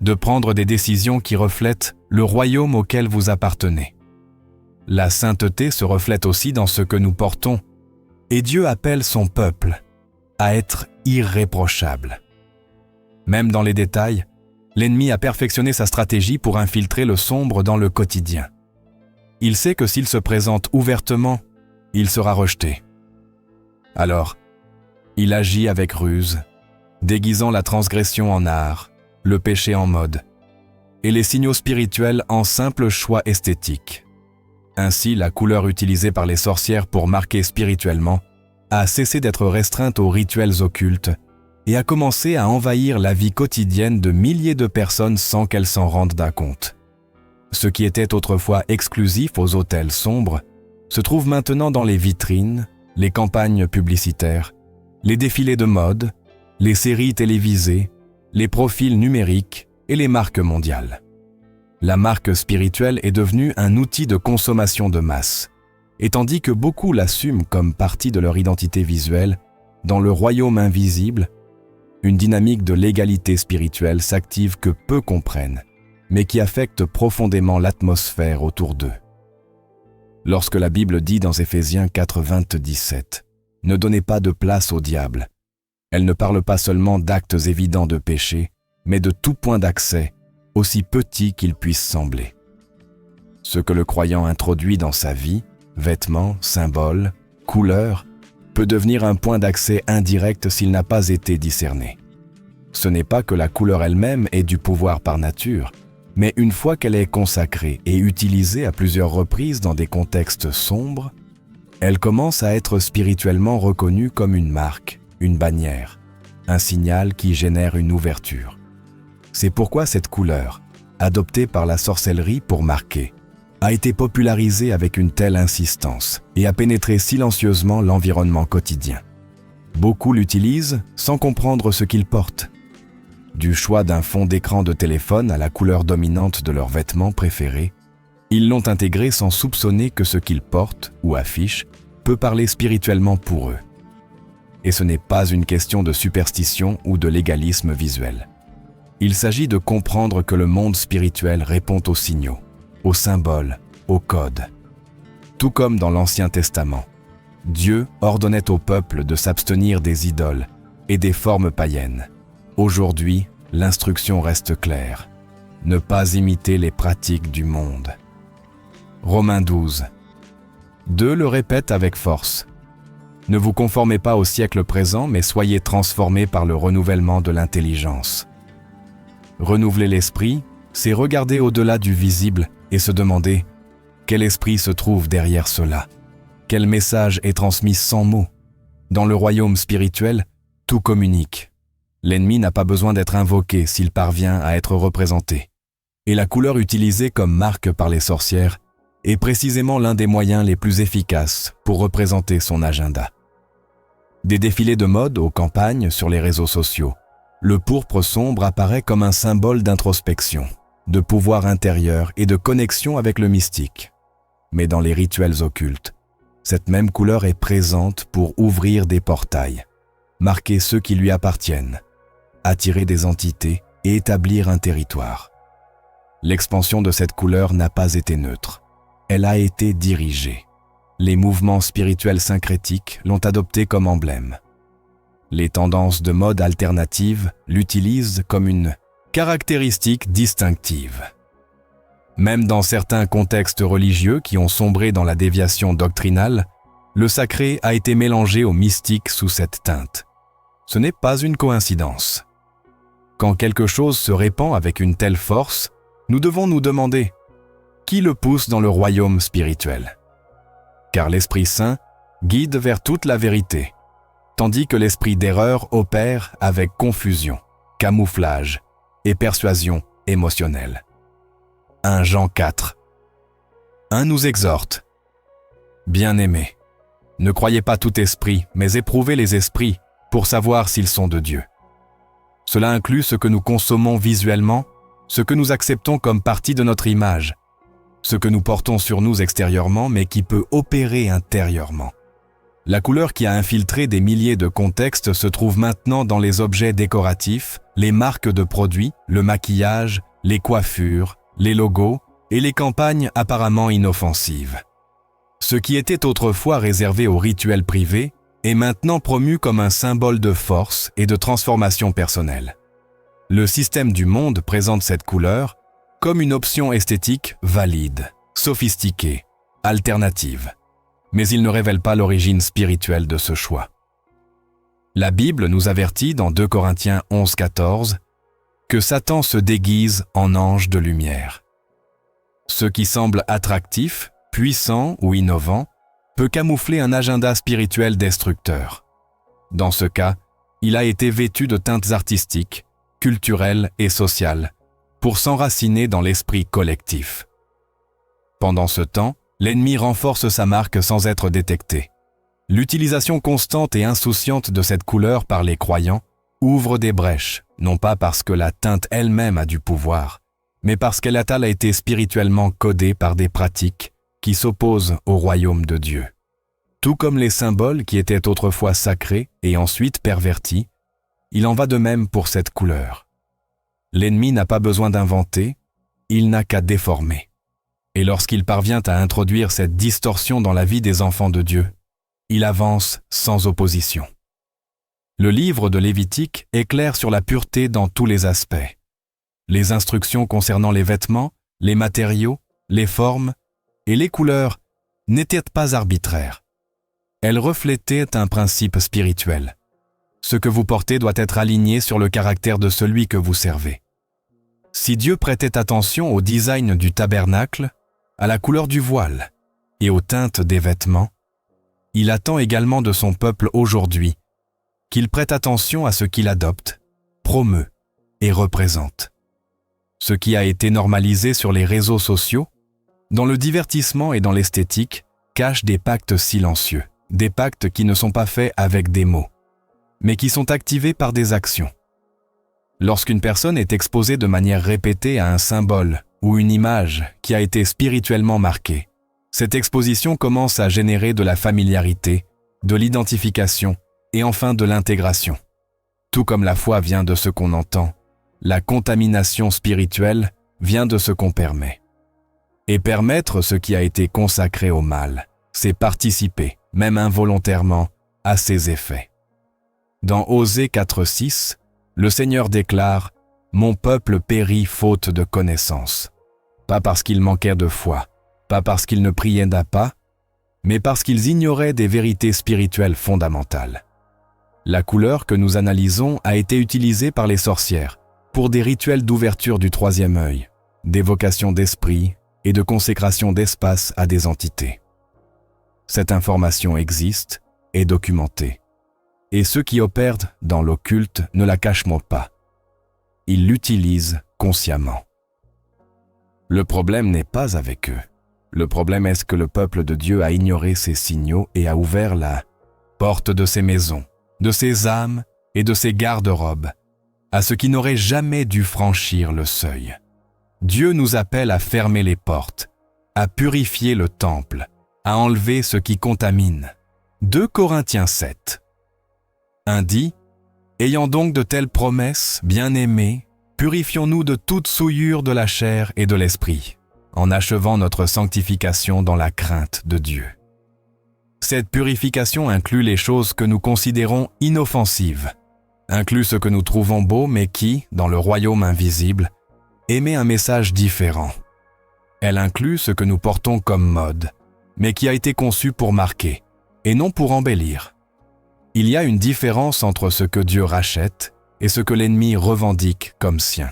de prendre des décisions qui reflètent le royaume auquel vous appartenez. La sainteté se reflète aussi dans ce que nous portons, et Dieu appelle son peuple à être irréprochable. Même dans les détails, l'ennemi a perfectionné sa stratégie pour infiltrer le sombre dans le quotidien. Il sait que s'il se présente ouvertement, il sera rejeté. Alors, il agit avec ruse, déguisant la transgression en art, le péché en mode, et les signaux spirituels en simple choix esthétique. Ainsi, la couleur utilisée par les sorcières pour marquer spirituellement a cessé d'être restreinte aux rituels occultes et a commencé à envahir la vie quotidienne de milliers de personnes sans qu'elles s'en rendent compte. Ce qui était autrefois exclusif aux hôtels sombres se trouve maintenant dans les vitrines, les campagnes publicitaires, les défilés de mode, les séries télévisées, les profils numériques et les marques mondiales. La marque spirituelle est devenue un outil de consommation de masse, et tandis que beaucoup l'assument comme partie de leur identité visuelle, dans le royaume invisible, une dynamique de l'égalité spirituelle s'active que peu comprennent, mais qui affecte profondément l'atmosphère autour d'eux. Lorsque la Bible dit dans Éphésiens 4:17 « Ne donnez pas de place au diable », elle ne parle pas seulement d'actes évidents de péché, mais de tout point d'accès, aussi petit qu'il puisse sembler. Ce que le croyant introduit dans sa vie, vêtements, symboles, couleurs, peut devenir un point d'accès indirect s'il n'a pas été discerné. Ce n'est pas que la couleur elle-même ait du pouvoir par nature, mais une fois qu'elle est consacrée et utilisée à plusieurs reprises dans des contextes sombres, elle commence à être spirituellement reconnue comme une marque, une bannière, un signal qui génère une ouverture. C'est pourquoi cette couleur, adoptée par la sorcellerie pour marquer, a été popularisée avec une telle insistance et a pénétré silencieusement l'environnement quotidien. Beaucoup l'utilisent sans comprendre ce qu'ils portent. Du choix d'un fond d'écran de téléphone à la couleur dominante de leurs vêtements préférés, ils l'ont intégré sans soupçonner que ce qu'ils portent ou affichent peut parler spirituellement pour eux. Et ce n'est pas une question de superstition ou de légalisme visuel. Il s'agit de comprendre que le monde spirituel répond aux signaux, aux symboles, aux codes. Tout comme dans l'Ancien Testament, Dieu ordonnait au peuple de s'abstenir des idoles et des formes païennes. Aujourd'hui, l'instruction reste claire. Ne pas imiter les pratiques du monde. Romains 12. 2 le répète avec force. Ne vous conformez pas au siècle présent, mais soyez transformés par le renouvellement de l'intelligence. Renouveler l'esprit, c'est regarder au-delà du visible et se demander quel esprit se trouve derrière cela. Quel message est transmis sans mots? Dans le royaume spirituel, tout communique. L'ennemi n'a pas besoin d'être invoqué s'il parvient à être représenté. Et la couleur utilisée comme marque par les sorcières est précisément l'un des moyens les plus efficaces pour représenter son agenda. Des défilés de mode aux campagnes sur les réseaux sociaux, le pourpre sombre apparaît comme un symbole d'introspection, de pouvoir intérieur et de connexion avec le mystique. Mais dans les rituels occultes, cette même couleur est présente pour ouvrir des portails, marquer ceux qui lui appartiennent, attirer des entités et établir un territoire. L'expansion de cette couleur n'a pas été neutre. Elle a été dirigée. Les mouvements spirituels syncrétiques l'ont adoptée comme emblème. Les tendances de mode alternative l'utilisent comme une caractéristique distinctive. Même dans certains contextes religieux qui ont sombré dans la déviation doctrinale, le sacré a été mélangé au mystique sous cette teinte. Ce n'est pas une coïncidence. Quand quelque chose se répand avec une telle force, nous devons nous demander qui le pousse dans le royaume spirituel. Car l'Esprit Saint guide vers toute la vérité, tandis que l'esprit d'erreur opère avec confusion, camouflage et persuasion émotionnelle. 1 Jean 4. 1 nous exhorte. Bien-aimés, ne croyez pas tout esprit, mais éprouvez les esprits pour savoir s'ils sont de Dieu. Cela inclut ce que nous consommons visuellement, ce que nous acceptons comme partie de notre image, ce que nous portons sur nous extérieurement, mais qui peut opérer intérieurement. La couleur qui a infiltré des milliers de contextes se trouve maintenant dans les objets décoratifs, les marques de produits, le maquillage, les coiffures, les logos et les campagnes apparemment inoffensives. Ce qui était autrefois réservé aux rituels privés est maintenant promu comme un symbole de force et de transformation personnelle. Le système du monde présente cette couleur comme une option esthétique valide, sophistiquée, alternative. Mais il ne révèle pas l'origine spirituelle de ce choix. La Bible nous avertit dans 2 Corinthiens 11-14 que Satan se déguise en ange de lumière. Ce qui semble attractif, puissant ou innovant peut camoufler un agenda spirituel destructeur. Dans ce cas, il a été vêtu de teintes artistiques, culturelles et sociales pour s'enraciner dans l'esprit collectif. Pendant ce temps, l'ennemi renforce sa marque sans être détecté. L'utilisation constante et insouciante de cette couleur par les croyants ouvre des brèches, non pas parce que la teinte elle-même a du pouvoir, mais parce qu'elle a été spirituellement codée par des pratiques qui s'opposent au royaume de Dieu. Tout comme les symboles qui étaient autrefois sacrés et ensuite pervertis, il en va de même pour cette couleur. L'ennemi n'a pas besoin d'inventer, il n'a qu'à déformer. Et lorsqu'il parvient à introduire cette distorsion dans la vie des enfants de Dieu, il avance sans opposition. Le livre de Lévitique est clair sur la pureté dans tous les aspects. Les instructions concernant les vêtements, les matériaux, les formes et les couleurs n'étaient pas arbitraires. Elles reflétaient un principe spirituel. Ce que vous portez doit être aligné sur le caractère de celui que vous servez. Si Dieu prêtait attention au design du tabernacle, à la couleur du voile et aux teintes des vêtements, il attend également de son peuple aujourd'hui qu'il prête attention à ce qu'il adopte, promeut et représente. Ce qui a été normalisé sur les réseaux sociaux, dans le divertissement et dans l'esthétique, cache des pactes silencieux, des pactes qui ne sont pas faits avec des mots, mais qui sont activés par des actions. Lorsqu'une personne est exposée de manière répétée à un symbole ou une image qui a été spirituellement marquée, cette exposition commence à générer de la familiarité, de l'identification et enfin de l'intégration. Tout comme la foi vient de ce qu'on entend, la contamination spirituelle vient de ce qu'on permet. Et permettre ce qui a été consacré au mal, c'est participer, même involontairement, à ses effets. Dans Osée 4:6, le Seigneur déclare « Mon peuple périt faute de connaissance ». Pas parce qu'ils manquèrent de foi, pas parce qu'ils ne priaient pas, mais parce qu'ils ignoraient des vérités spirituelles fondamentales. La couleur que nous analysons a été utilisée par les sorcières pour des rituels d'ouverture du troisième œil, d'évocation d'esprit et de consécration d'espace à des entités. Cette information existe, est documentée. Et ceux qui opèrent dans l'occulte ne la cachent pas. Ils l'utilisent consciemment. Le problème n'est pas avec eux. Le problème est que le peuple de Dieu a ignoré ces signaux et a ouvert la porte de ses maisons, de ses âmes et de ses garde-robes à ce qui n'aurait jamais dû franchir le seuil. Dieu nous appelle à fermer les portes, à purifier le temple, à enlever ce qui contamine. 2 Corinthiens 7. 1 dit « Ayant donc de telles promesses, bien-aimés, purifions-nous de toute souillure de la chair et de l'esprit, en achevant notre sanctification dans la crainte de Dieu. » Cette purification inclut les choses que nous considérons inoffensives, inclut ce que nous trouvons beau mais qui, dans le royaume invisible, émet un message différent. Elle inclut ce que nous portons comme mode, mais qui a été conçu pour marquer, et non pour embellir. Il y a une différence entre ce que Dieu rachète et ce que l'ennemi revendique comme sien.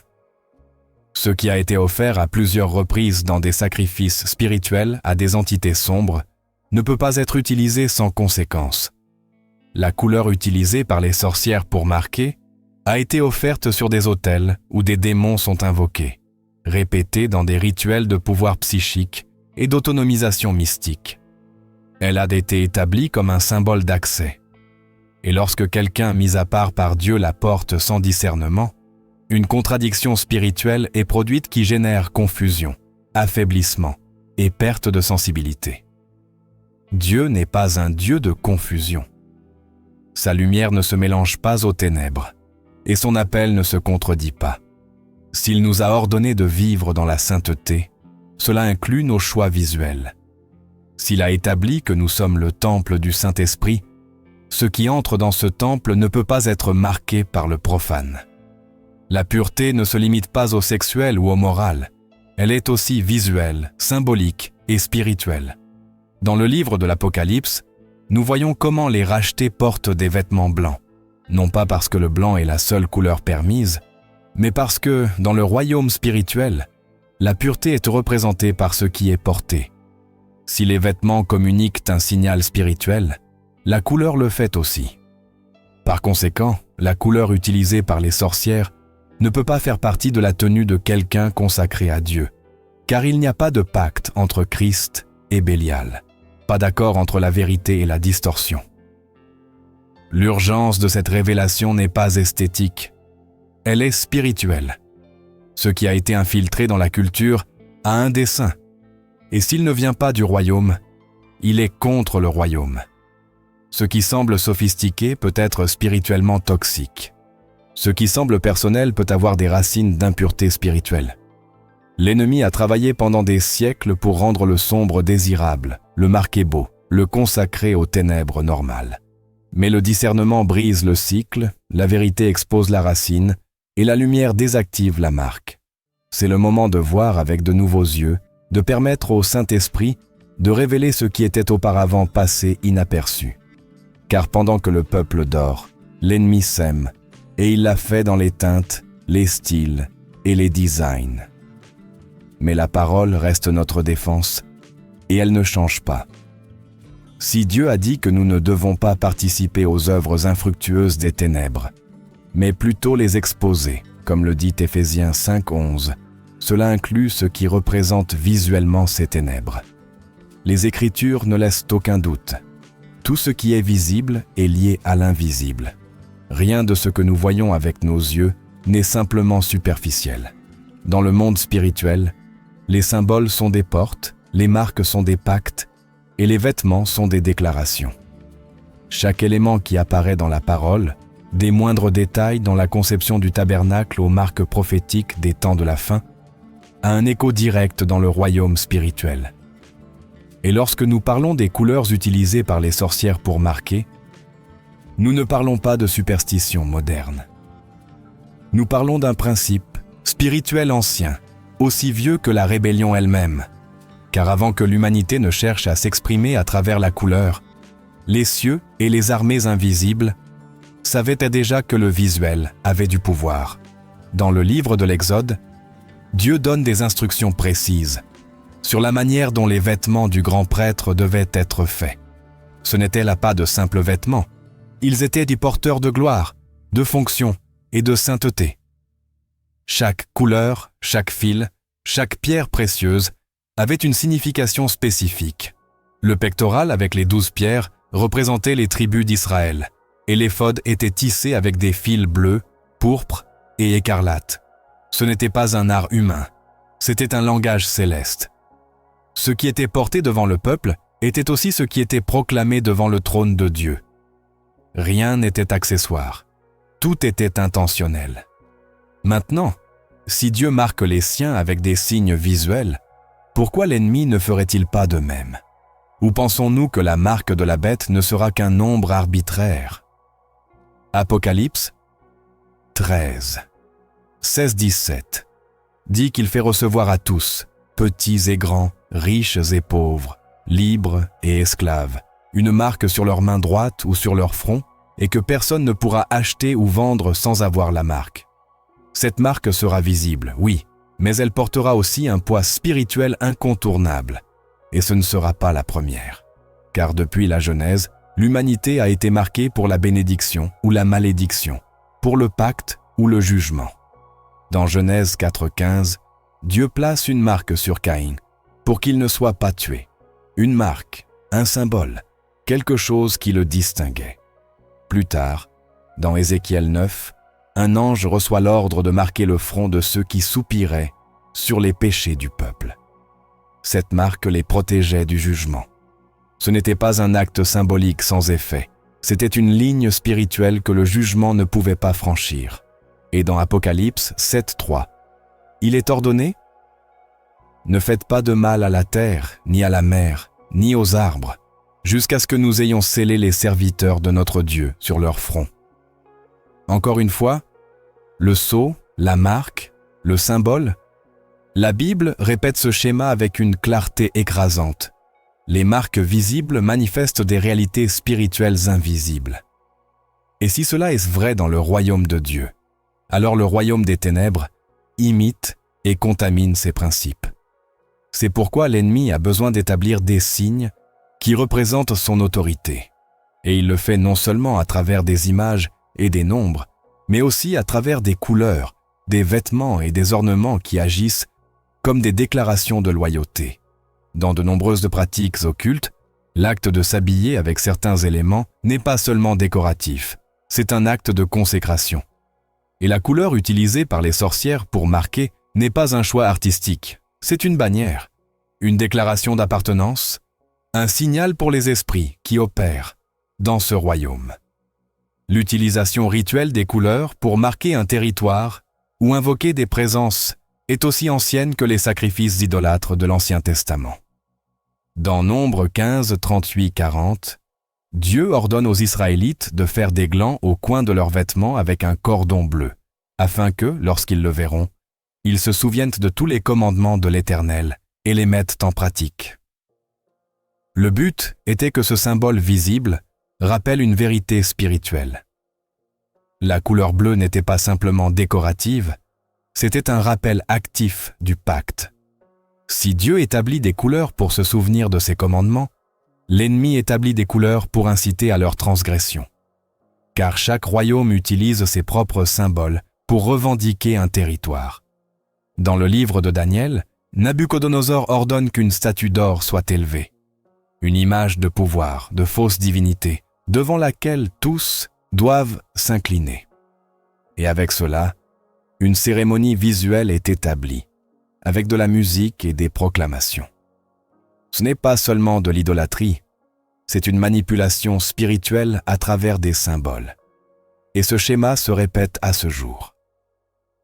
Ce qui a été offert à plusieurs reprises dans des sacrifices spirituels à des entités sombres ne peut pas être utilisé sans conséquence. La couleur utilisée par les sorcières pour marquer a été offerte sur des autels où des démons sont invoqués, répétée dans des rituels de pouvoir psychique et d'autonomisation mystique. Elle a été établie comme un symbole d'accès. Et lorsque quelqu'un mis à part par Dieu la porte sans discernement, une contradiction spirituelle est produite qui génère confusion, affaiblissement et perte de sensibilité. Dieu n'est pas un Dieu de confusion. Sa lumière ne se mélange pas aux ténèbres, et son appel ne se contredit pas. S'il nous a ordonné de vivre dans la sainteté, cela inclut nos choix visuels. S'il a établi que nous sommes le temple du Saint-Esprit, ce qui entre dans ce temple ne peut pas être marqué par le profane. La pureté ne se limite pas au sexuel ou au moral, elle est aussi visuelle, symbolique et spirituelle. Dans le livre de l'Apocalypse, nous voyons comment les rachetés portent des vêtements blancs, non pas parce que le blanc est la seule couleur permise, mais parce que, dans le royaume spirituel, la pureté est représentée par ce qui est porté. Si les vêtements communiquent un signal spirituel, la couleur le fait aussi. Par conséquent, la couleur utilisée par les sorcières ne peut pas faire partie de la tenue de quelqu'un consacré à Dieu, car il n'y a pas de pacte entre Christ et Bélial, pas d'accord entre la vérité et la distorsion. L'urgence de cette révélation n'est pas esthétique, elle est spirituelle. Ce qui a été infiltré dans la culture a un dessein, et s'il ne vient pas du royaume, il est contre le royaume. Ce qui semble sophistiqué peut être spirituellement toxique. Ce qui semble personnel peut avoir des racines d'impureté spirituelle. L'ennemi a travaillé pendant des siècles pour rendre le sombre désirable, le marquer beau, le consacrer aux ténèbres normales. Mais le discernement brise le cycle, la vérité expose la racine, et la lumière désactive la marque. C'est le moment de voir avec de nouveaux yeux, de permettre au Saint-Esprit de révéler ce qui était auparavant passé inaperçu. Car pendant que le peuple dort, l'ennemi sème, et il l'a fait dans les teintes, les styles et les designs. Mais la parole reste notre défense, et elle ne change pas. Si Dieu a dit que nous ne devons pas participer aux œuvres infructueuses des ténèbres, mais plutôt les exposer, comme le dit Éphésiens 5:11, cela inclut ce qui représente visuellement ces ténèbres. Les Écritures ne laissent aucun doute. Tout ce qui est visible est lié à l'invisible. Rien de ce que nous voyons avec nos yeux n'est simplement superficiel. Dans le monde spirituel, les symboles sont des portes, les marques sont des pactes, et les vêtements sont des déclarations. Chaque élément qui apparaît dans la parole, des moindres détails dans la conception du tabernacle aux marques prophétiques des temps de la fin, a un écho direct dans le royaume spirituel. Et lorsque nous parlons des couleurs utilisées par les sorcières pour marquer, nous ne parlons pas de superstition moderne. Nous parlons d'un principe spirituel ancien, aussi vieux que la rébellion elle-même, car avant que l'humanité ne cherche à s'exprimer à travers la couleur, les cieux et les armées invisibles savaient déjà que le visuel avait du pouvoir. Dans le livre de l'Exode, Dieu donne des instructions précises sur la manière dont les vêtements du grand prêtre devaient être faits, Ce n'étaient là pas de simples vêtements. Ils étaient des porteurs de gloire, de fonction et de sainteté. Chaque couleur, chaque fil, chaque pierre précieuse avait une signification spécifique. Le pectoral avec les 12 pierres représentait les tribus d'Israël, et l'éphod était tissé avec des fils bleus, pourpres et écarlates. Ce n'était pas un art humain, c'était un langage céleste. Ce qui était porté devant le peuple était aussi ce qui était proclamé devant le trône de Dieu. Rien n'était accessoire, tout était intentionnel. Maintenant, si Dieu marque les siens avec des signes visuels, pourquoi l'ennemi ne ferait-il pas de même? Ou pensons-nous que la marque de la bête ne sera qu'un nombre arbitraire? Apocalypse 13, 16-17 dit qu'il fait recevoir à tous, petits et grands, riches et pauvres, libres et esclaves, une marque sur leur main droite ou sur leur front, et que personne ne pourra acheter ou vendre sans avoir la marque. Cette marque sera visible, oui, mais elle portera aussi un poids spirituel incontournable, et ce ne sera pas la première. Car depuis la Genèse, l'humanité a été marquée pour la bénédiction ou la malédiction, pour le pacte ou le jugement. Dans Genèse 4,15, Dieu place une marque sur Caïn, pour qu'il ne soit pas tué. Une marque, un symbole, quelque chose qui le distinguait. Plus tard, dans Ézéchiel 9, un ange reçoit l'ordre de marquer le front de ceux qui soupiraient sur les péchés du peuple. Cette marque les protégeait du jugement. Ce n'était pas un acte symbolique sans effet, c'était une ligne spirituelle que le jugement ne pouvait pas franchir. Et dans Apocalypse 7,3, il est ordonné : « Ne faites pas de mal à la terre, ni à la mer, ni aux arbres, jusqu'à ce que nous ayons scellé les serviteurs de notre Dieu sur leur front. » Encore une fois, le sceau, la marque, le symbole, la Bible répète ce schéma avec une clarté écrasante. Les marques visibles manifestent des réalités spirituelles invisibles. Et si cela est vrai dans le royaume de Dieu, alors le royaume des ténèbres imite et contamine ces principes. C'est pourquoi l'ennemi a besoin d'établir des signes qui représentent son autorité. Et il le fait non seulement à travers des images et des nombres, mais aussi à travers des couleurs, des vêtements et des ornements qui agissent comme des déclarations de loyauté. Dans de nombreuses pratiques occultes, l'acte de s'habiller avec certains éléments n'est pas seulement décoratif, c'est un acte de consécration. Et la couleur utilisée par les sorcières pour marquer n'est pas un choix artistique, c'est une bannière, une déclaration d'appartenance, un signal pour les esprits qui opèrent dans ce royaume. L'utilisation rituelle des couleurs pour marquer un territoire ou invoquer des présences est aussi ancienne que les sacrifices idolâtres de l'Ancien Testament. Dans Nombre 15, 38, 40, Dieu ordonne aux Israélites de faire des glands au coin de leurs vêtements avec un cordon bleu, afin que, lorsqu'ils le verront, ils se souviennent de tous les commandements de l'Éternel et les mettent en pratique. Le but était que ce symbole visible rappelle une vérité spirituelle. La couleur bleue n'était pas simplement décorative, c'était un rappel actif du pacte. Si Dieu établit des couleurs pour se souvenir de ses commandements, l'ennemi établit des couleurs pour inciter à leur transgression. Car chaque royaume utilise ses propres symboles pour revendiquer un territoire. Dans le livre de Daniel, Nabuchodonosor ordonne qu'une statue d'or soit élevée, une image de pouvoir, de fausse divinité, devant laquelle tous doivent s'incliner. Et avec cela, une cérémonie visuelle est établie, avec de la musique et des proclamations. Ce n'est pas seulement de l'idolâtrie, c'est une manipulation spirituelle à travers des symboles. Et ce schéma se répète à ce jour.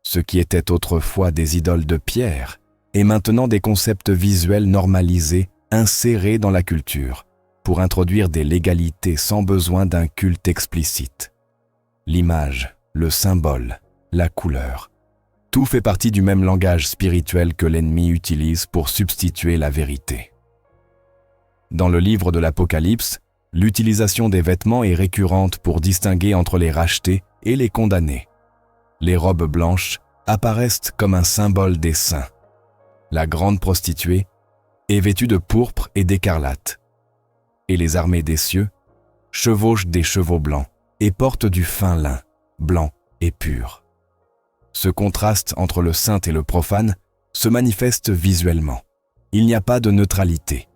Ce qui était autrefois des idoles de pierre est maintenant des concepts visuels normalisés, insérés dans la culture, pour introduire des légalités sans besoin d'un culte explicite. L'image, le symbole, la couleur, tout fait partie du même langage spirituel que l'ennemi utilise pour substituer la vérité. Dans le livre de l'Apocalypse, l'utilisation des vêtements est récurrente pour distinguer entre les rachetés et les condamnés. Les robes blanches apparaissent comme un symbole des saints. La grande prostituée est vêtue de pourpre et d'écarlate. et les armées des cieux, chevauchent des chevaux blancs et portent du fin lin, blanc et pur. Ce contraste entre le saint et le profane se manifeste visuellement. Il n'y a pas de neutralité.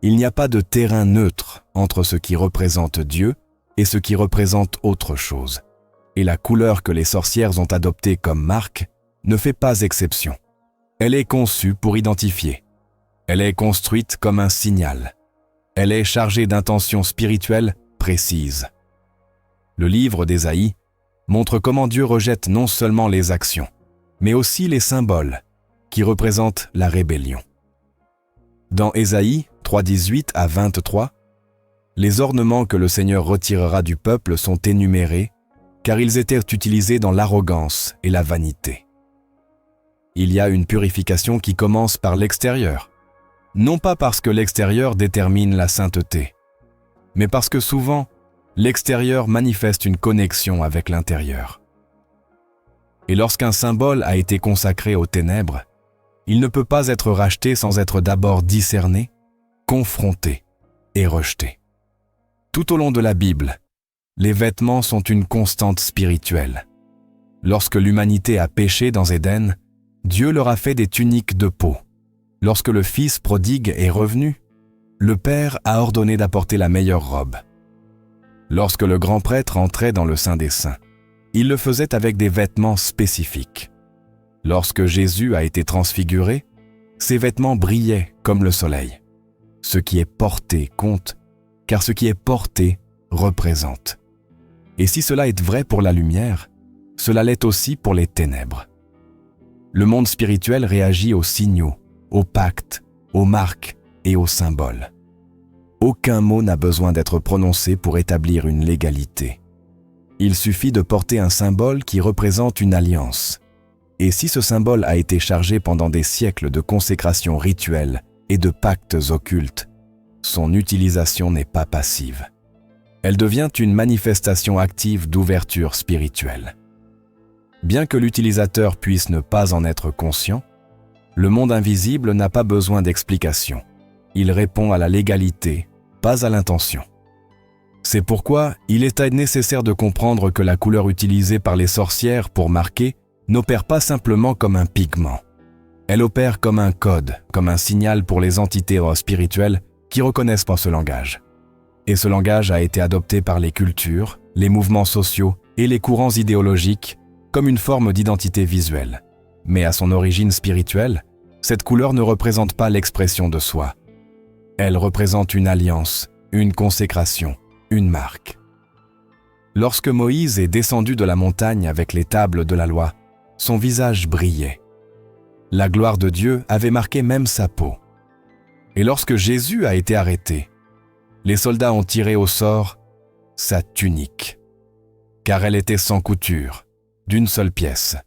Il n'y a pas de terrain neutre entre ce qui représente Dieu et ce qui représente autre chose. Et la couleur que les sorcières ont adoptée comme marque ne fait pas exception. Elle est conçue pour identifier. Elle est construite comme un signal. Elle est chargée d'intentions spirituelles précises. Le livre d'Ésaïe montre comment Dieu rejette non seulement les actions, mais aussi les symboles qui représentent la rébellion. Dans Ésaïe 3:18 à 23, les ornements que le Seigneur retirera du peuple sont énumérés, car ils étaient utilisés dans l'arrogance et la vanité. Il y a une purification qui commence par l'extérieur, non pas parce que l'extérieur détermine la sainteté, mais parce que souvent, l'extérieur manifeste une connexion avec l'intérieur. Et lorsqu'un symbole a été consacré aux ténèbres, il ne peut pas être racheté sans être d'abord discerné, confronté et rejeté. Tout au long de la Bible, les vêtements sont une constante spirituelle. Lorsque l'humanité a péché dans Éden, Dieu leur a fait des tuniques de peau. Lorsque le Fils prodigue est revenu, le Père a ordonné d'apporter la meilleure robe. Lorsque le grand prêtre entrait dans le Saint des Saints, il le faisait avec des vêtements spécifiques. Lorsque Jésus a été transfiguré, ses vêtements brillaient comme le soleil. Ce qui est porté compte, car ce qui est porté représente. Et si cela est vrai pour la lumière, cela l'est aussi pour les ténèbres. Le monde spirituel réagit aux signaux, aux pactes, aux marques et aux symboles. Aucun mot n'a besoin d'être prononcé pour établir une légalité. Il suffit de porter un symbole qui représente une alliance. Et si ce symbole a été chargé pendant des siècles de consécration rituelle et de pactes occultes, son utilisation n'est pas passive. Elle devient une manifestation active d'ouverture spirituelle. Bien que l'utilisateur puisse ne pas en être conscient, le monde invisible n'a pas besoin d'explication. Il répond à la légalité, pas à l'intention. C'est pourquoi il est nécessaire de comprendre que la couleur utilisée par les sorcières pour marquer n'opère pas simplement comme un pigment. Elle opère comme un code, comme un signal pour les entités spirituelles qui reconnaissent pas ce langage. Et ce langage a été adopté par les cultures, les mouvements sociaux et les courants idéologiques comme une forme d'identité visuelle. Mais à son origine spirituelle, cette couleur ne représente pas l'expression de soi. Elle représente une alliance, une consécration, une marque. Lorsque Moïse est descendu de la montagne avec les tables de la loi, son visage brillait. La gloire de Dieu avait marqué même sa peau. Et lorsque Jésus a été arrêté, les soldats ont tiré au sort sa tunique, car elle était sans couture, d'une seule pièce.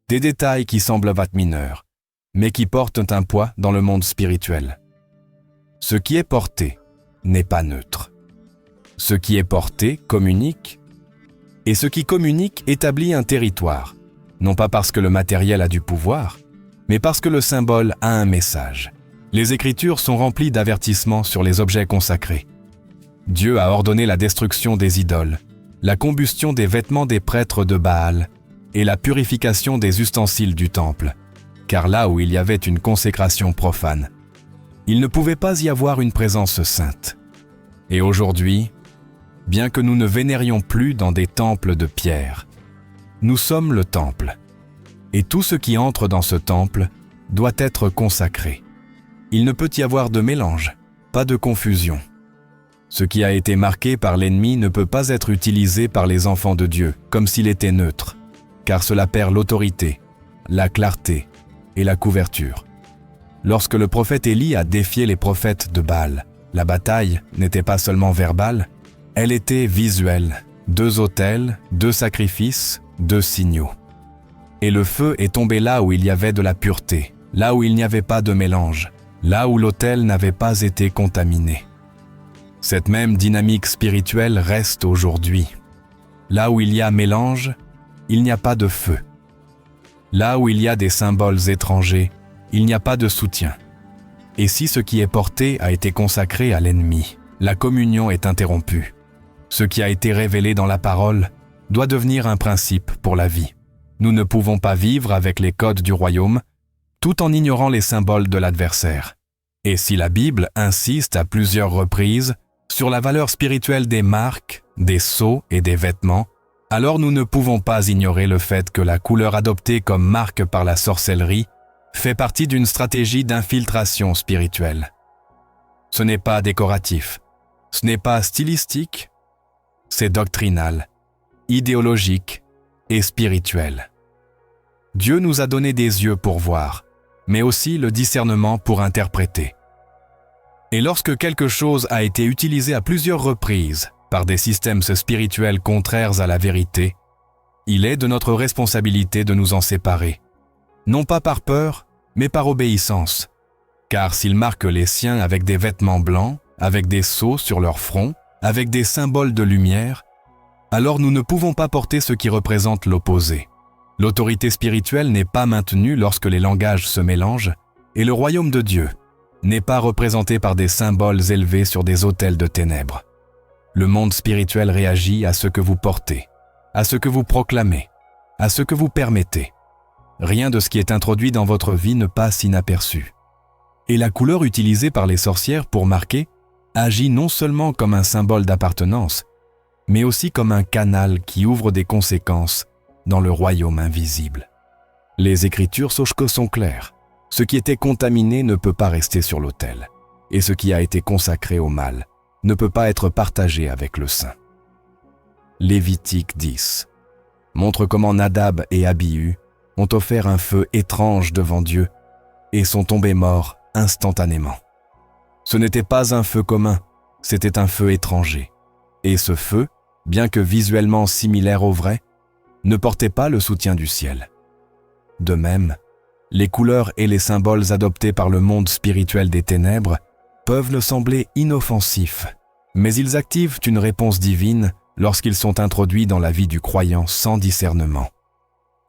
Des détails qui semblent mineurs, mais qui portent un poids dans le monde spirituel. Ce qui est porté n'est pas neutre. Ce qui est porté communique, et ce qui communique établit un territoire, non pas parce que le matériel a du pouvoir, mais parce que le symbole a un message. Les Écritures sont remplies d'avertissements sur les objets consacrés. Dieu a ordonné la destruction des idoles, la combustion des vêtements des prêtres de Baal et la purification des ustensiles du temple, car là où il y avait une consécration profane, il ne pouvait pas y avoir une présence sainte. Et aujourd'hui, bien que nous ne vénérions plus dans des temples de pierre, nous sommes le temple, et tout ce qui entre dans ce temple doit être consacré. Il ne peut y avoir de mélange, pas de confusion. Ce qui a été marqué par l'ennemi ne peut pas être utilisé par les enfants de Dieu comme s'il était neutre, car cela perd l'autorité, la clarté et la couverture. Lorsque le prophète Élie a défié les prophètes de Baal, la bataille n'était pas seulement verbale, elle était visuelle. 2 autels, 2 sacrifices, 2 signaux. Et le feu est tombé là où il y avait de la pureté, là où il n'y avait pas de mélange, là où l'autel n'avait pas été contaminé. Cette même dynamique spirituelle reste aujourd'hui. Là où il y a mélange, il n'y a pas de feu. Là où il y a des symboles étrangers, il n'y a pas de soutien. Et si ce qui est porté a été consacré à l'ennemi, la communion est interrompue. Ce qui a été révélé dans la parole doit devenir un principe pour la vie. Nous ne pouvons pas vivre avec les codes du royaume tout en ignorant les symboles de l'adversaire. Et si la Bible insiste à plusieurs reprises sur la valeur spirituelle des marques, des sceaux et des vêtements, alors nous ne pouvons pas ignorer le fait que la couleur adoptée comme marque par la sorcellerie fait partie d'une stratégie d'infiltration spirituelle. Ce n'est pas décoratif, ce n'est pas stylistique, c'est doctrinal, idéologique et spirituel. Dieu nous a donné des yeux pour voir, mais aussi le discernement pour interpréter. Et lorsque quelque chose a été utilisé à plusieurs reprises par des systèmes spirituels contraires à la vérité, il est de notre responsabilité de nous en séparer, non pas par peur, mais par obéissance. Car s'ils marquent les siens avec des vêtements blancs, avec des sceaux sur leur front, avec des symboles de lumière, alors nous ne pouvons pas porter ce qui représente l'opposé. L'autorité spirituelle n'est pas maintenue lorsque les langages se mélangent, et le royaume de Dieu n'est pas représenté par des symboles élevés sur des autels de ténèbres. Le monde spirituel réagit à ce que vous portez, à ce que vous proclamez, à ce que vous permettez. Rien de ce qui est introduit dans votre vie ne passe inaperçu. Et la couleur utilisée par les sorcières pour marquer agit non seulement comme un symbole d'appartenance, mais aussi comme un canal qui ouvre des conséquences dans le royaume invisible. Les Écritures sont claires. Ce qui était contaminé ne peut pas rester sur l'autel, et ce qui a été consacré au mal ne peut pas être partagé avec le saint. Lévitique 10 montre comment Nadab et Abihu ont offert un feu étrange devant Dieu et sont tombés morts instantanément. Ce n'était pas un feu commun, c'était un feu étranger. Et ce feu, bien que visuellement similaire au vrai, ne portait pas le soutien du ciel. De même, les couleurs et les symboles adoptés par le monde spirituel des ténèbres peuvent le sembler inoffensifs, mais ils activent une réponse divine lorsqu'ils sont introduits dans la vie du croyant sans discernement.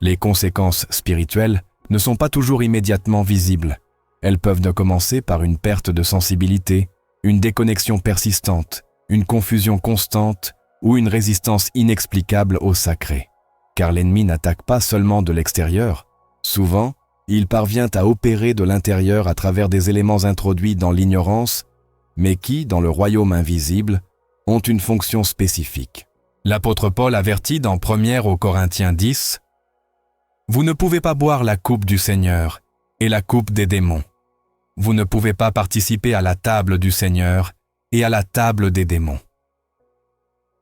Les conséquences spirituelles ne sont pas toujours immédiatement visibles. Elles peuvent commencer par une perte de sensibilité, une déconnexion persistante, une confusion constante ou une résistance inexplicable au sacré. Car l'ennemi n'attaque pas seulement de l'extérieur. Souvent, il parvient à opérer de l'intérieur à travers des éléments introduits dans l'ignorance, mais qui, dans le royaume invisible, ont une fonction spécifique. L'apôtre Paul avertit dans 1 aux Corinthiens 10 « Vous ne pouvez pas boire la coupe du Seigneur et la coupe des démons. Vous ne pouvez pas participer à la table du Seigneur et à la table des démons. »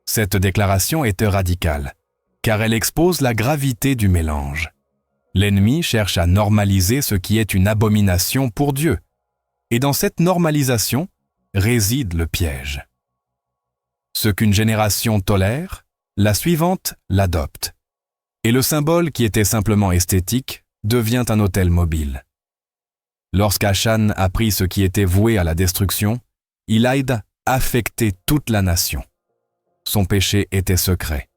Cette déclaration est radicale, car elle expose la gravité du mélange. L'ennemi cherche à normaliser ce qui est une abomination pour Dieu, et dans cette normalisation réside le piège. Ce qu'une génération tolère, la suivante l'adopte, et le symbole qui était simplement esthétique devient un autel mobile. Lorsqu'Achan apprit ce qui était voué à la destruction, il aide affecter toute la nation. Son péché était secret,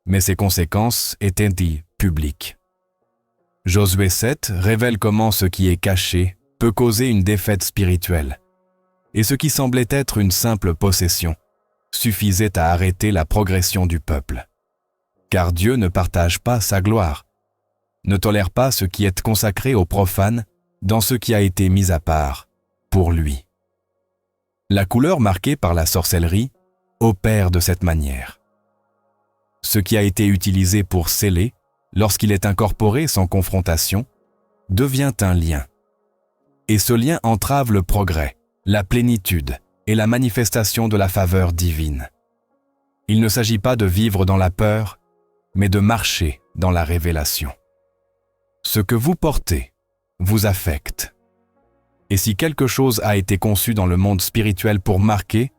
mais ses conséquences étaient dites publiques. Josué 7 révèle comment ce qui est caché peut causer une défaite spirituelle, et ce qui semblait être une simple possession suffisait à arrêter la progression du peuple. Car Dieu ne partage pas sa gloire, ne tolère pas ce qui est consacré aux profanes dans ce qui a été mis à part pour lui. La couleur marquée par la sorcellerie opère de cette manière. Ce qui a été utilisé pour sceller, lorsqu'il est incorporé sans confrontation, devient un lien. Et ce lien entrave le progrès, la plénitude et la manifestation de la faveur divine. Il ne s'agit pas de vivre dans la peur, mais de marcher dans la révélation. Ce que vous portez vous affecte. Et si quelque chose a été conçu dans le monde spirituel pour marquer,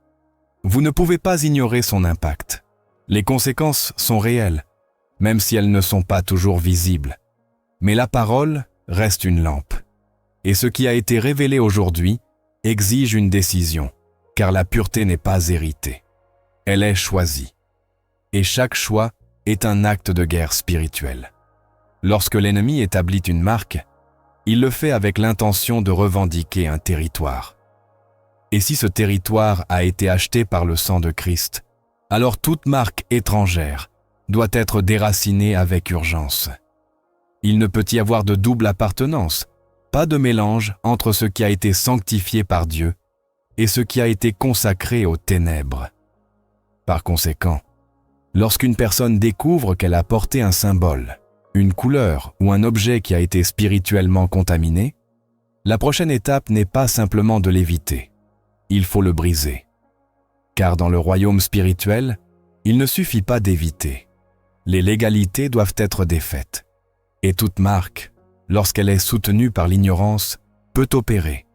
vous ne pouvez pas ignorer son impact. Les conséquences sont réelles, même si elles ne sont pas toujours visibles. Mais la parole reste une lampe. Et ce qui a été révélé aujourd'hui exige une décision, car la pureté n'est pas héritée. Elle est choisie. Et chaque choix est un acte de guerre spirituelle. Lorsque l'ennemi établit une marque, il le fait avec l'intention de revendiquer un territoire. Et si ce territoire a été acheté par le sang de Christ, alors toute marque étrangère doit être déracinée avec urgence. Il ne peut y avoir de double appartenance, pas de mélange entre ce qui a été sanctifié par Dieu et ce qui a été consacré aux ténèbres. Par conséquent, lorsqu'une personne découvre qu'elle a porté un symbole, une couleur ou un objet qui a été spirituellement contaminé, la prochaine étape n'est pas simplement de l'éviter. Il faut le briser. Car dans le royaume spirituel, il ne suffit pas d'éviter. Les légalités doivent être défaites. Et toute marque, lorsqu'elle est soutenue par l'ignorance, peut opérer.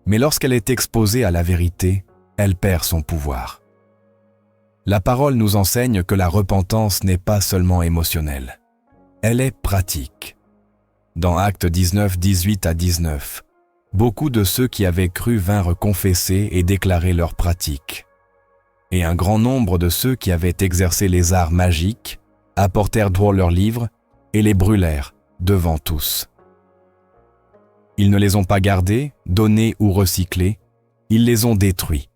Mais lorsqu'elle est exposée à la vérité, elle perd son pouvoir. La parole nous enseigne que la repentance n'est pas seulement émotionnelle. Elle est pratique. Dans Actes 19, 18 à 19, beaucoup de ceux qui avaient cru vinrent confesser et déclarer leur pratique. Et un grand nombre de ceux qui avaient exercé les arts magiques apportèrent droit leurs livres et les brûlèrent devant tous. Ils ne les ont pas gardés, donnés ou recyclés, ils les ont détruits,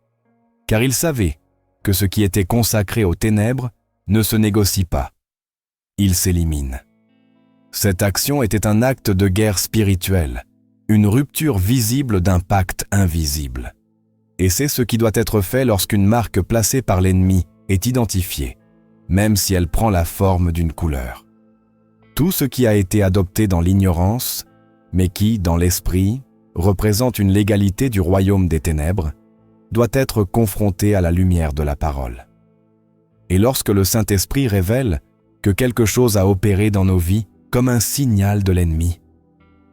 car ils savaient que ce qui était consacré aux ténèbres ne se négocie pas. Il s'élimine. Cette action était un acte de guerre spirituelle, une rupture visible d'un pacte invisible. Et c'est ce qui doit être fait lorsqu'une marque placée par l'ennemi est identifiée, même si elle prend la forme d'une couleur. Tout ce qui a été adopté dans l'ignorance, mais qui, dans l'esprit, représente une légalité du royaume des ténèbres, doit être confronté à la lumière de la parole. Et lorsque le Saint-Esprit révèle que quelque chose a opéré dans nos vies comme un signal de l'ennemi,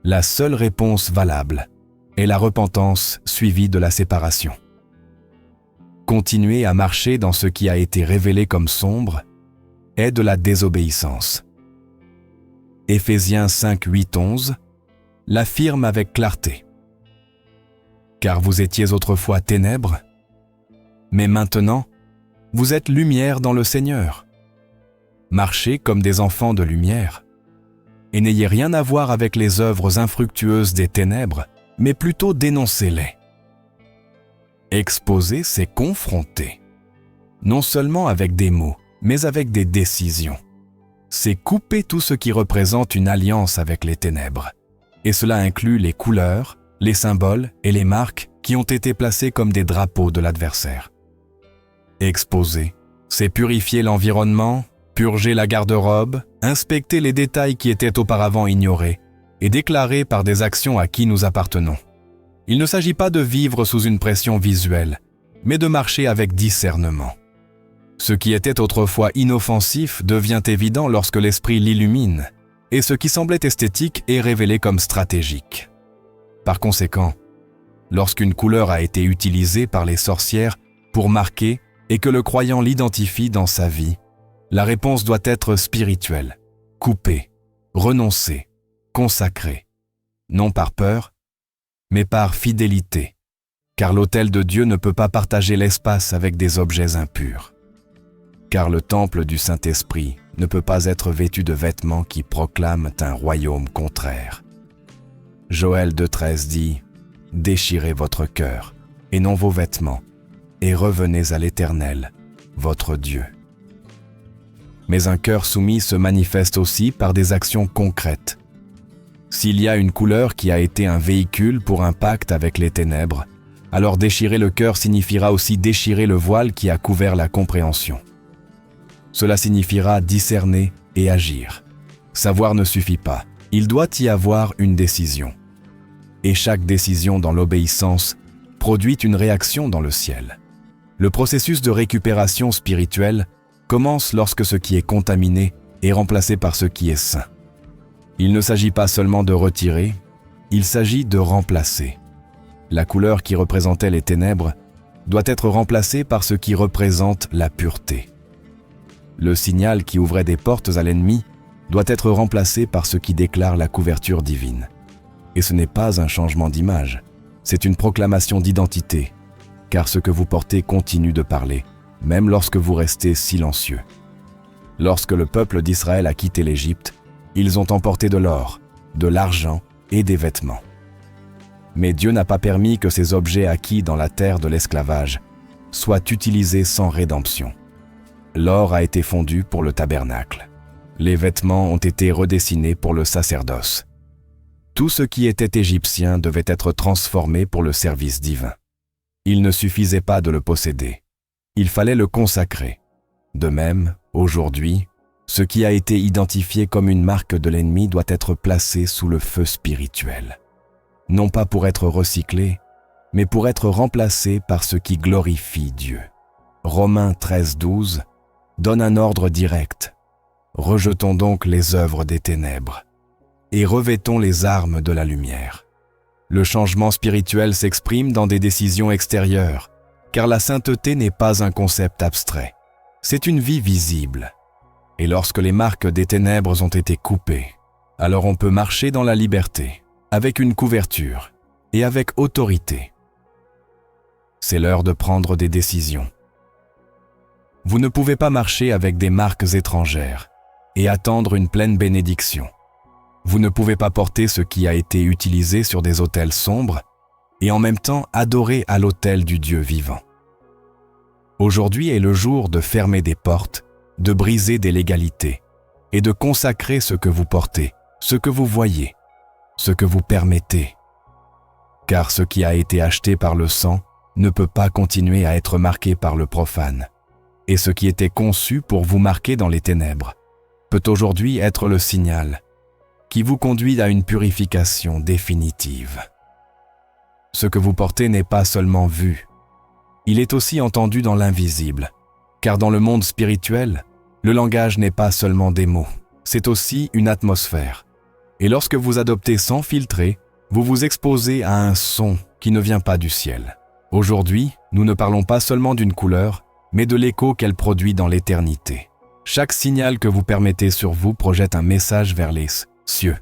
la seule réponse valable est la repentance suivie de la séparation. Continuer à marcher dans ce qui a été révélé comme sombre est de la désobéissance. Éphésiens 5, 8, 11 l'affirme avec clarté. Car vous étiez autrefois ténèbres, mais maintenant, vous êtes lumière dans le Seigneur. Marchez comme des enfants de lumière, et n'ayez rien à voir avec les œuvres infructueuses des ténèbres, mais plutôt dénoncez-les. Exposer, c'est confronter, non seulement avec des mots, mais avec des décisions. C'est couper tout ce qui représente une alliance avec les ténèbres, et cela inclut les couleurs, les symboles et les marques qui ont été placés comme des drapeaux de l'adversaire. Exposer, c'est purifier l'environnement, purger la garde-robe, inspecter les détails qui étaient auparavant ignorés et déclarer par des actions à qui nous appartenons. Il ne s'agit pas de vivre sous une pression visuelle, mais de marcher avec discernement. Ce qui était autrefois inoffensif devient évident lorsque l'esprit l'illumine, et ce qui semblait esthétique est révélé comme stratégique. Par conséquent, lorsqu'une couleur a été utilisée par les sorcières pour marquer et que le croyant l'identifie dans sa vie, la réponse doit être spirituelle, coupée, renoncée, consacrée, non par peur, mais par fidélité, car l'autel de Dieu ne peut pas partager l'espace avec des objets impurs. Car le temple du Saint-Esprit ne peut pas être vêtu de vêtements qui proclament un royaume contraire. Joël 2,13 dit « Déchirez votre cœur, et non vos vêtements, et revenez à l'Éternel, votre Dieu. » Mais un cœur soumis se manifeste aussi par des actions concrètes. S'il y a une couleur qui a été un véhicule pour un pacte avec les ténèbres, alors déchirer le cœur signifiera aussi déchirer le voile qui a couvert la compréhension. Cela signifiera discerner et agir. Savoir ne suffit pas, il doit y avoir une décision. Et chaque décision dans l'obéissance produit une réaction dans le ciel. Le processus de récupération spirituelle commence lorsque ce qui est contaminé est remplacé par ce qui est saint. Il ne s'agit pas seulement de retirer, il s'agit de remplacer. La couleur qui représentait les ténèbres doit être remplacée par ce qui représente la pureté. Le signal qui ouvrait des portes à l'ennemi doit être remplacé par ce qui déclare la couverture divine. Et ce n'est pas un changement d'image, c'est une proclamation d'identité, car ce que vous portez continue de parler, même lorsque vous restez silencieux. Lorsque le peuple d'Israël a quitté l'Égypte, ils ont emporté de l'or, de l'argent et des vêtements. Mais Dieu n'a pas permis que ces objets acquis dans la terre de l'esclavage soient utilisés sans rédemption. L'or a été fondu pour le tabernacle. Les vêtements ont été redessinés pour le sacerdoce. Tout ce qui était égyptien devait être transformé pour le service divin. Il ne suffisait pas de le posséder. Il fallait le consacrer. De même, aujourd'hui, ce qui a été identifié comme une marque de l'ennemi doit être placé sous le feu spirituel. Non pas pour être recyclé, mais pour être remplacé par ce qui glorifie Dieu. Romains 13:12 donne un ordre direct. Rejetons donc les œuvres des ténèbres et revêtons les armes de la lumière. Le changement spirituel s'exprime dans des décisions extérieures, car la sainteté n'est pas un concept abstrait. C'est une vie visible. Et lorsque les marques des ténèbres ont été coupées, alors on peut marcher dans la liberté, avec une couverture et avec autorité. C'est l'heure de prendre des décisions. Vous ne pouvez pas marcher avec des marques étrangères et attendre une pleine bénédiction. Vous ne pouvez pas porter ce qui a été utilisé sur des autels sombres et en même temps adorer à l'autel du Dieu vivant. Aujourd'hui est le jour de fermer des portes, de briser des légalités et de consacrer ce que vous portez, ce que vous voyez, ce que vous permettez. Car ce qui a été acheté par le sang ne peut pas continuer à être marqué par le profane. Et ce qui était conçu pour vous marquer dans les ténèbres peut aujourd'hui être le signal qui vous conduit à une purification définitive. Ce que vous portez n'est pas seulement vu, il est aussi entendu dans l'invisible, car dans le monde spirituel, le langage n'est pas seulement des mots, c'est aussi une atmosphère. Et lorsque vous adoptez sans filtrer, vous vous exposez à un son qui ne vient pas du ciel. Aujourd'hui, nous ne parlons pas seulement d'une couleur, mais de l'écho qu'elle produit dans l'éternité. Chaque signal que vous permettez sur vous projette un message vers les cieux.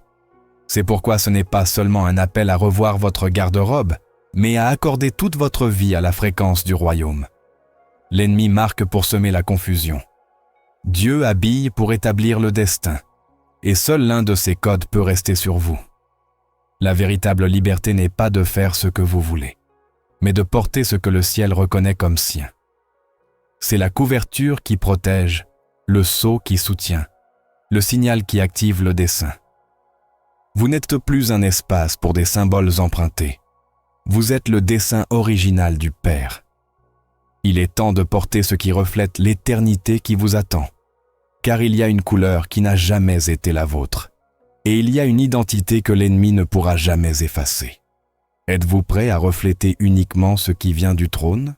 C'est pourquoi ce n'est pas seulement un appel à revoir votre garde-robe, mais à accorder toute votre vie à la fréquence du royaume. L'ennemi marque pour semer la confusion. Dieu habille pour établir le destin, et seul l'un de ses codes peut rester sur vous. La véritable liberté n'est pas de faire ce que vous voulez, mais de porter ce que le ciel reconnaît comme sien. C'est la couverture qui protège, le sceau qui soutient, le signal qui active le dessein. Vous n'êtes plus un espace pour des symboles empruntés. Vous êtes le dessein original du Père. Il est temps de porter ce qui reflète l'éternité qui vous attend, car il y a une couleur qui n'a jamais été la vôtre, et il y a une identité que l'ennemi ne pourra jamais effacer. Êtes-vous prêt à refléter uniquement ce qui vient du trône ?